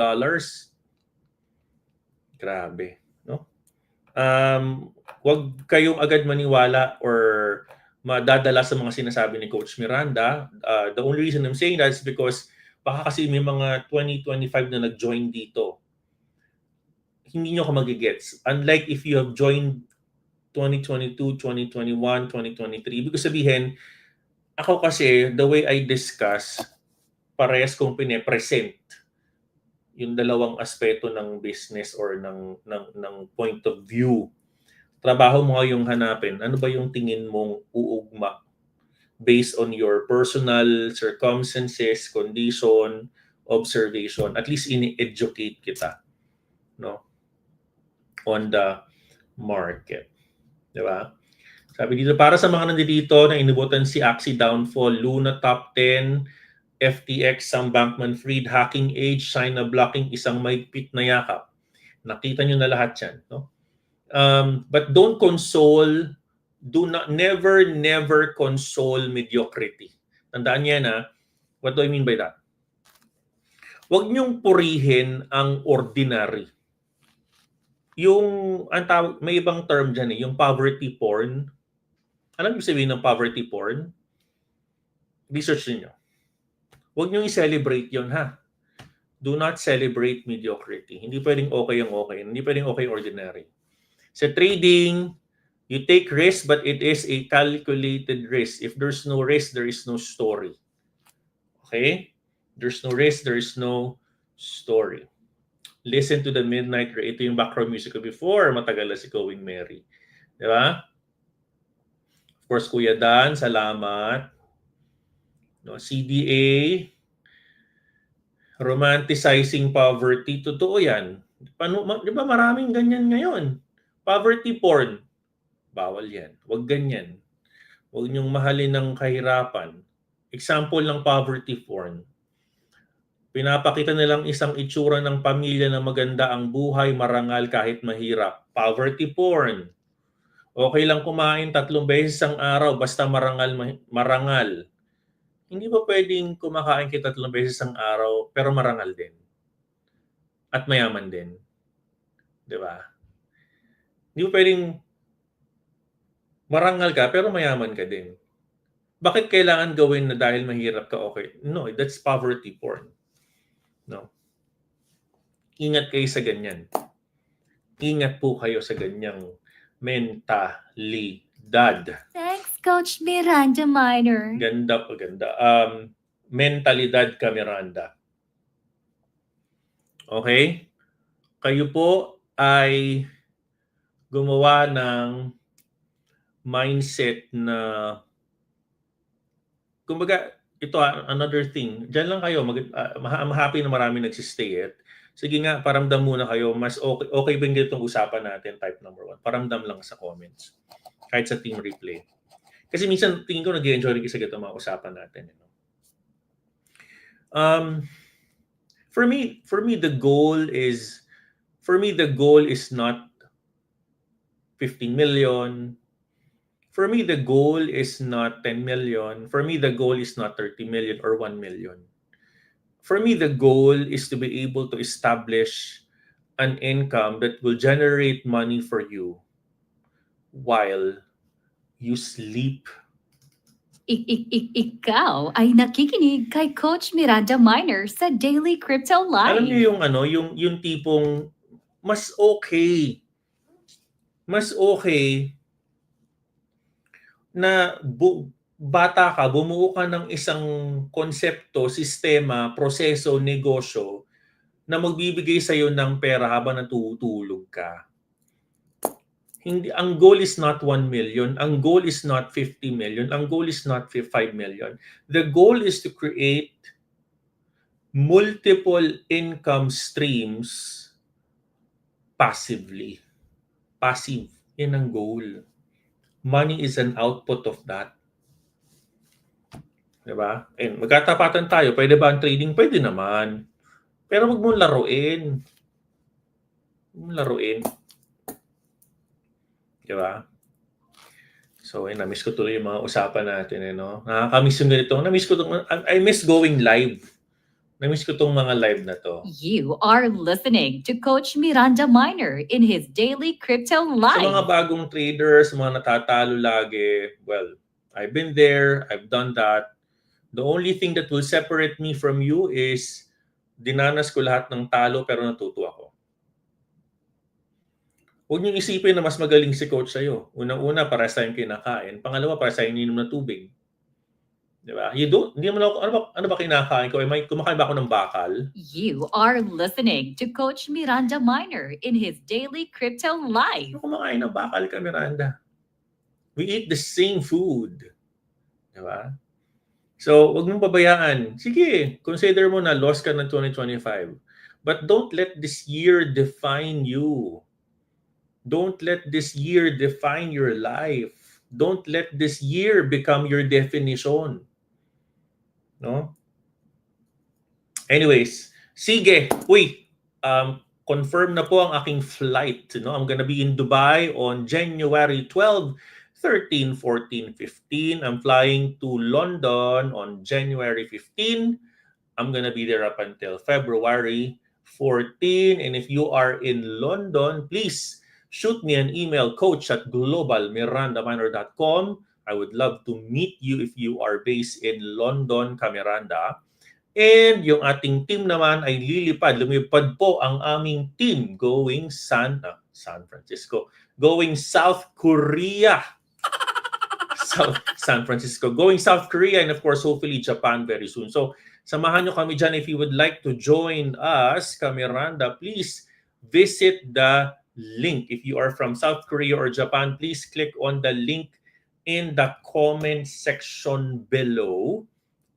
Grabe, no? Huwag kayong agad maniwala or madadala sa mga sinasabi ni Coach Miranda. The only reason I'm saying that is because baka kasi may mga 2025 na nag-join dito. Hindi nyo ako magigets. Unlike if you have joined 2022, 2021, 2023. Ibig sabihin, ako kasi, the way I discuss, parehas kong pine-present yung dalawang aspeto ng business or ng point of view. Trabaho mo ngayong hanapin, ano ba yung tingin mong uugma based on your personal circumstances, condition, observation. At least ini-educate kita, no, on the market. Diba? Sabi dito, para sa mga nandito na inubutan si Axie Downfall, Luna Top 10, FTX, Sam Bankman-Fried, Hacking Age, China Blocking, isang maigpit na yakap. Nakita nyo na lahat yan, no? But don't console, never console mediocrity. Tandaan niya na, what do I mean by that? Huwag niyong purihin ang ordinary. May ibang term dyan yung poverty porn. Alam niyo sabihin ng poverty porn? research niyo. Huwag niyo i-celebrate yon, ha? Do not celebrate mediocrity. Hindi pwedeng okay ang okay. Hindi pwedeng okay ordinary. Sa trading, you take risk, but it is a calculated risk. If there's no risk, there is no story. Okay? There's no risk, there is no story. Listen to the Midnight Ray. Ito yung background music ko before matagal na si Going Mary. Di ba? Of course, Kuya Dan, salamat. No, CDA, romanticizing poverty. Totoo yan. Di ba maraming ganyan ngayon? Poverty porn. Bawal yan. Huwag ganyan. Huwag niyong mahalin ng kahirapan. Example ng poverty porn. Pinapakita nilang isang itsura ng pamilya na maganda ang buhay, marangal kahit mahirap. Poverty porn. Okay lang kumain 3 beses ang araw basta marangal. Hindi ba pwedeng kumakain ka 3 beses ang araw pero marangal din? At mayaman din. Di ba? Hindi ba pwedeng marangal ka pero mayaman ka din? Bakit kailangan gawin na dahil mahirap ka okay? No, that's poverty porn. No. Ingat kayo sa ganyan. Ingat po kayo sa ganyang mentalidad. Thanks, Coach Miranda Miner. Ganda po, ganda. Mentalidad ka, Miranda. Okay? Kayo po ay gumawa ng mindset na kumbaga, ito another thing. Diyan lang kayo. I'm happy na marami nagsistay it. Sige nga, paramdam muna kayo. Mas okay ba yung ganitong usapan natin? Type number 1. Paramdam lang sa comments. Kahit sa team replay. Kasi minsan, tingin ko nag-enjoy rin kasi ganitong mga usapan natin. You know? For me, the goal is not 15 million. For me, the goal is not 10 million. For me, the goal is not 30 million or 1 million. For me, the goal is to be able to establish an income that will generate money for you while you sleep. Ikaw ay nakikinig kay Coach Miranda Miner sa Daily Crypto Live. Alam niyo yung tipong mas okay na bata ka, bumuo ka ng isang konsepto, sistema, proseso, negosyo na magbibigay sa iyo ng pera habang natutulog ka. Hindi, ang goal is not 1 million, ang goal is not 50 million, ang goal is not 5 million. The goal is to create multiple income streams passively. Passive, yan ang goal. Money is an output of that. Diba? And magkatapatan tayo. Pwede ba ang trading? Pwede naman. Pero wag mong laruin. Diba? So, na-miss ko tuloy yung mga usapan natin. No? Nakakamiss yung ganito. I miss going live. Na-miss ko tong mga live na to. You are listening to Coach Miranda Miner in his Daily Crypto Live. Sa mga bagong traders, mga natatalo lagi, well, I've been there, I've done that. The only thing that will separate me from you is dinanas ko lahat ng talo pero natuto ako. Huwag niyong isipin na mas magaling si coach sa'yo. Unang-una, para sa tayong kinakain. Pangalawa, para sa tayong ininom na tubig. Diba? Hindi naman ako, ano ba kinakain ko? Kumakain ba ako ng bakal? You are listening to Coach Miranda Miner in his Daily Crypto Live. Ano kumakain ng bakal ka, Miranda? We eat the same food. Diba? So, wag mong pabayaan. Sige, consider mo na lost ka ng 2025. But don't let this year define you. Don't let this year define your life. Don't let this year become your definition. No? Anyways, sige. Uy, confirm na po ang aking flight. No? I'm gonna be in Dubai on January 12, 13, 14, 15. I'm flying to London on January 15. I'm gonna be there up until February 14. And if you are in London, please shoot me an email, coach@globalmirandaminer.com. I would love to meet you if you are based in London, Camiranda. And yung ating team naman ay lumipad po ang aming team going San Francisco, going South Korea. San Francisco, going South Korea, and of course, hopefully Japan very soon. So, samahan nyo kami dyan if you would like to join us, Camiranda. Please visit the link. If you are from South Korea or Japan, please click on the link in the comment section below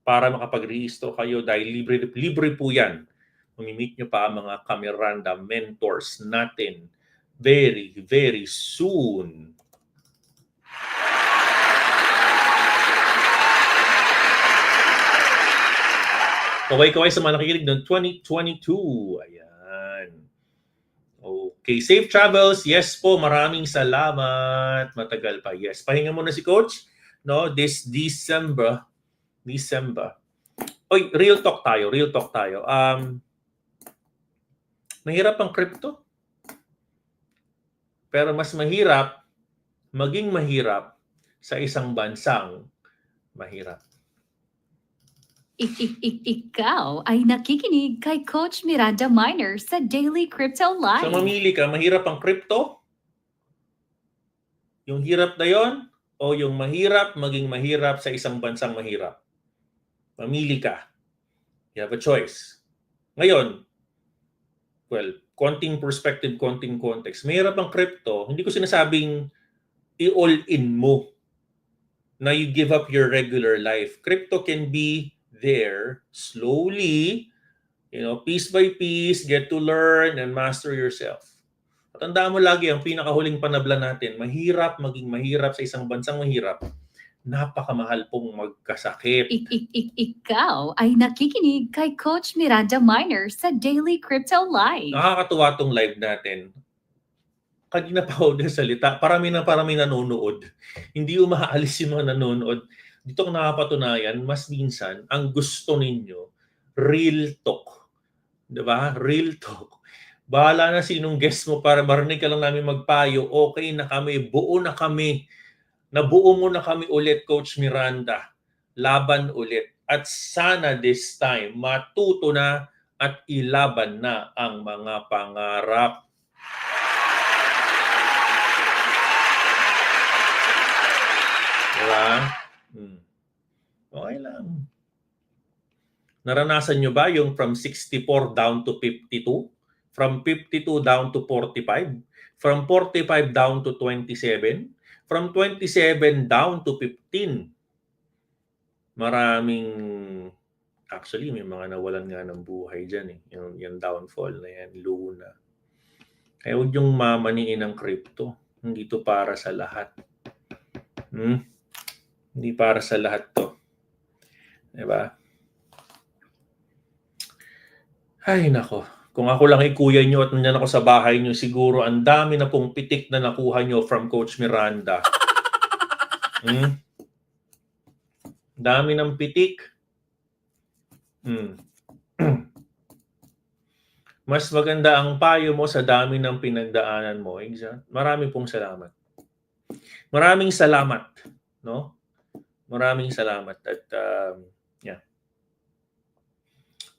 para makapag-register kayo dahil libre po yan. Mamimit nyo pa ang mga Camiranda mentors natin very, very soon. Kaway-kaway sa mga nakikinig ng 2022. Ayan. Okay. Safe travels. Yes po. Maraming salamat. Matagal pa. Yes. Pahinga muna si Coach. No, this December. Oy, real talk tayo. Mahirap ang crypto. Pero mas mahirap, maging mahirap sa isang bansang mahirap. Ikaw ay nakikinig kay Coach Miranda Miner sa Daily Crypto Live. So mamili ka, mahirap ang crypto? Yung hirap na yon o yung mahirap maging mahirap sa isang bansang mahirap? Mamili ka. You have a choice. Ngayon, well, konting perspective, konting context. Mahirap ang crypto, hindi ko sinasabing i-all-in mo na you give up your regular life. Crypto can be there slowly, piece by piece, get to learn and master yourself. At tandaan mo lagi, ang pinakahuling panabla natin, mahirap maging mahirap sa isang bansang mahirap, napakamahal pong magkasakit. Ikaw ay nakikinig kay Coach Miranda Miner sa Daily Crypto Live. Nakakatuwa tong live natin. Kanina pa ako salita, parami nanonood. Hindi umaalis yung mga nanonood. Dito ko nakapatunayan, mas minsan, ang gusto ninyo, real talk. Diba? Real talk. Bahala na sinong guest mo para marinig ka lang namin magpayo. Okay na kami, buo na kami. Nabuo mo na kami ulit, Coach Miranda. Laban ulit. At sana this time, matuto na at ilaban na ang mga pangarap. Diba? Okay lang. Naranasan nyo ba yung from 64 down to 52? From 52 down to 45? From 45 down to 27? From 27 down to 15. Actually, may mga nawalan nga ng buhay dyan eh. Yung downfall na yan, Luna. Kaya huwag yung mamaniin ng crypto. Hindi to para sa lahat. Hindi para sa lahat to. Diba? Ay, nako. Kung ako lang ay kuya nyo at nandiyan ako sa bahay nyo, siguro ang dami na pong pitik na nakuha nyo from Coach Miranda. Dami ng pitik. Mas maganda ang payo mo sa dami ng pinagdaanan mo. Maraming pong salamat. Maraming salamat. No? Maraming salamat. At yeah.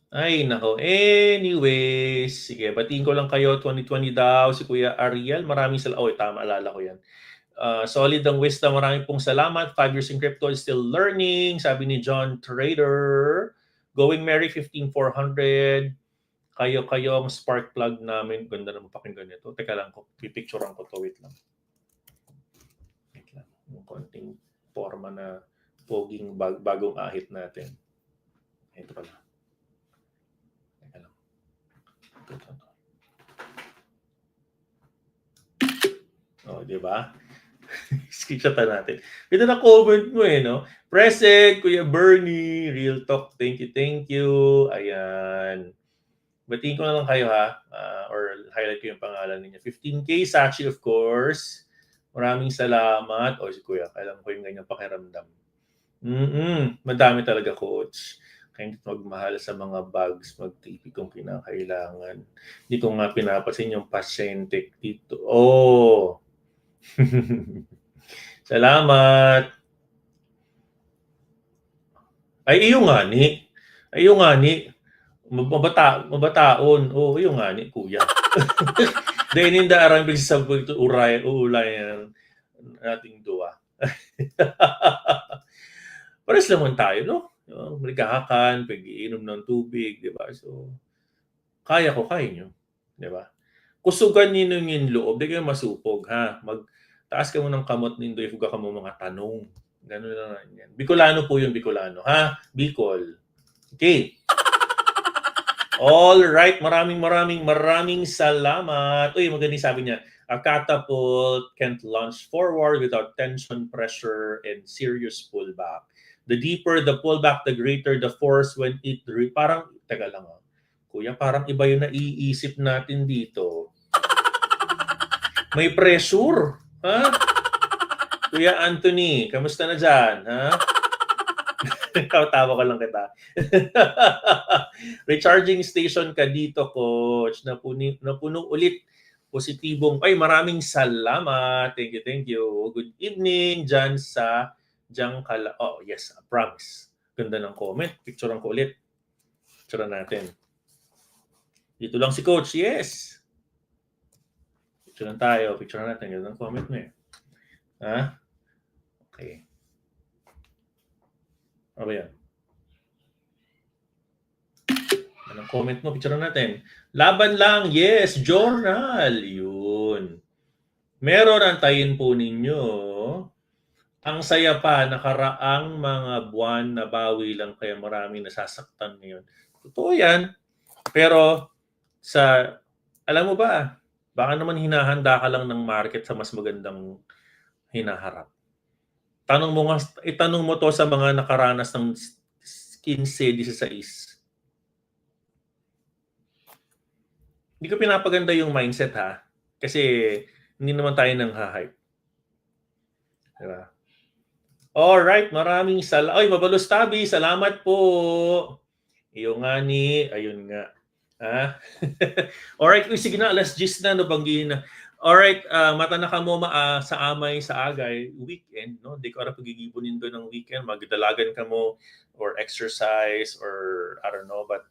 Ay, nako. Anyways, sige, batiin ko lang kayo. 2020 daw, si Kuya Ariel. Maraming salamat. Oh, tama, alala ko yan. Solid ang wisdom. Maraming pong salamat. 5 years in crypto is still learning. Sabi ni John Trader. Going Merry 15,400. Kayo ang spark plug namin. Ganda naman pakinggan nito. Teka lang, pipicturean ko to. Wait lang. Yung konting forma na poging bagong ahit natin. Ito pala. Oh, di ba? Screenshotan natin. Ito na comment mo no? Present, Kuya Bernie, real talk, thank you. Ayan. Batiin ko na lang kayo ha, or highlight ko yung pangalan niya. 15K, Sachi of course. Maraming salamat. Si Kuya, kailangan ko yung ganyang pakiramdam. Madami talaga, Coach. Kaya hindi magmahal sa mga bags, mag-TP kung kinakailangan. Hindi ko nga pinapasin yung pasyente dito. Salamat. Ay, iyo nga ni. Ay, iyo nga ni. Mabataon. Oo, iyo nga ni, kuya. Dahil hindi arang bigsabog ito uulay ating duwa. Pares naman tayo, no? Maligahakan, pag-iinom ng tubig, di ba? So, kaya ko, kaya nyo. Di ba? Kusugan ninyo yung loob, di kayo masupog, ha? Taas ka mo ng kamot nindo, ifuga ka mo mga tanong. Ganun lang yan. Bicolano po yung Bicolano, ha? Bicol. Okay. All right, maraming salamat. Uy, maganda sabi niya. A catapult can't launch forward without tension, pressure, and serious pullback. The deeper the pullback, the greater the force when it... Parang, teka lang kuya, parang iba yung naiisip natin dito. May pressure, ha? Kuya Anthony, kamusta na dyan, ha? Tawa ko lang kita. Recharging station ka dito, coach. Napuno ulit. Positibong. Ay, maraming salamat. Thank you. Good evening dyan sa Jangkala. Oh, yes, I promise. Ganda ng comment. Picturean ko ulit. Picturean natin. Dito lang si coach. Yes. Picturean tayo. Picturean natin. Ganda ng comment mo eh. Ha? Okay. Ano ba yan? Anong comment mo? Picture natin. Laban lang. Yes, journal. Yun. Meron antayin po ninyo. Ang saya pa, nakaraang mga buwan na bawi lang kaya maraming nasasaktan ngayon. Totoo yan. Pero alam mo ba, baka naman hinahanda ka lang ng market sa mas magandang hinaharap. Itanong mo to sa mga nakaranas ng 15-16. Hindi ko pinapaganda yung mindset ha. Kasi hindi naman tayo nang ha-hype. Diba? Alright, maraming salamat. Ay, Mabalos Tabi, salamat po. Iyo nga ni, ayun nga. Ha? Alright, sige na, alas 10 na, nabanggihin na. Alright, mata na ka mo sa amay sa agay, weekend, no? Di ko ara pagigibunin doon ng weekend, magdalagan ka mo or exercise or I don't know, but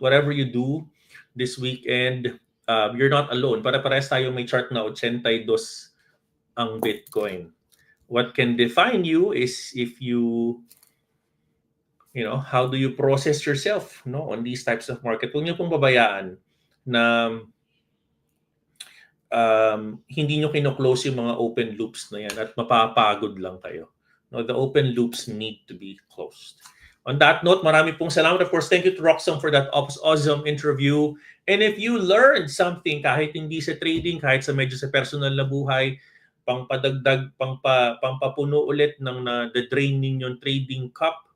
whatever you do this weekend, you're not alone. Para-pares tayo may chart na 82 ang Bitcoin. What can define you is if you know, how do you process yourself, no, on these types of market. Huwag niyo pong babayaan na hindi nyo kino-close yung mga open loops na yan at mapapagod lang kayo. No, the open loops need to be closed. On that note, marami pong salamat. Of course, thank you to Roxom for that awesome interview. And if you learned something, kahit hindi sa trading, kahit sa medyo sa personal na buhay, pangpadagdag, pampapuno ulit ng the-drain ninyong trading cup,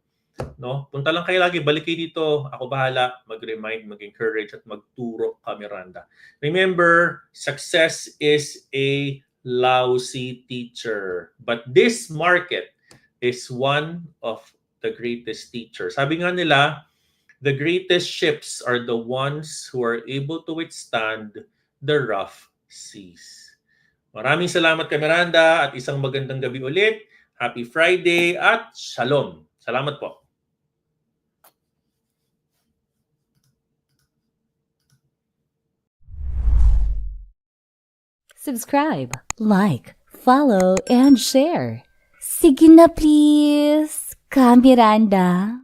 no? Punta lang kayo lagi, balik kayo dito. Ako bahala, mag-remind, mag-encourage at magturo ka, Miranda. Remember, success is a lousy teacher. But this market is one of the greatest teachers. Sabi nga nila, the greatest ships are the ones who are able to withstand the rough seas. Maraming salamat kay Miranda at isang magandang gabi ulit. Happy Friday at Shalom. Salamat po. Subscribe, like, follow, and share. Sige na please, Ka Miranda.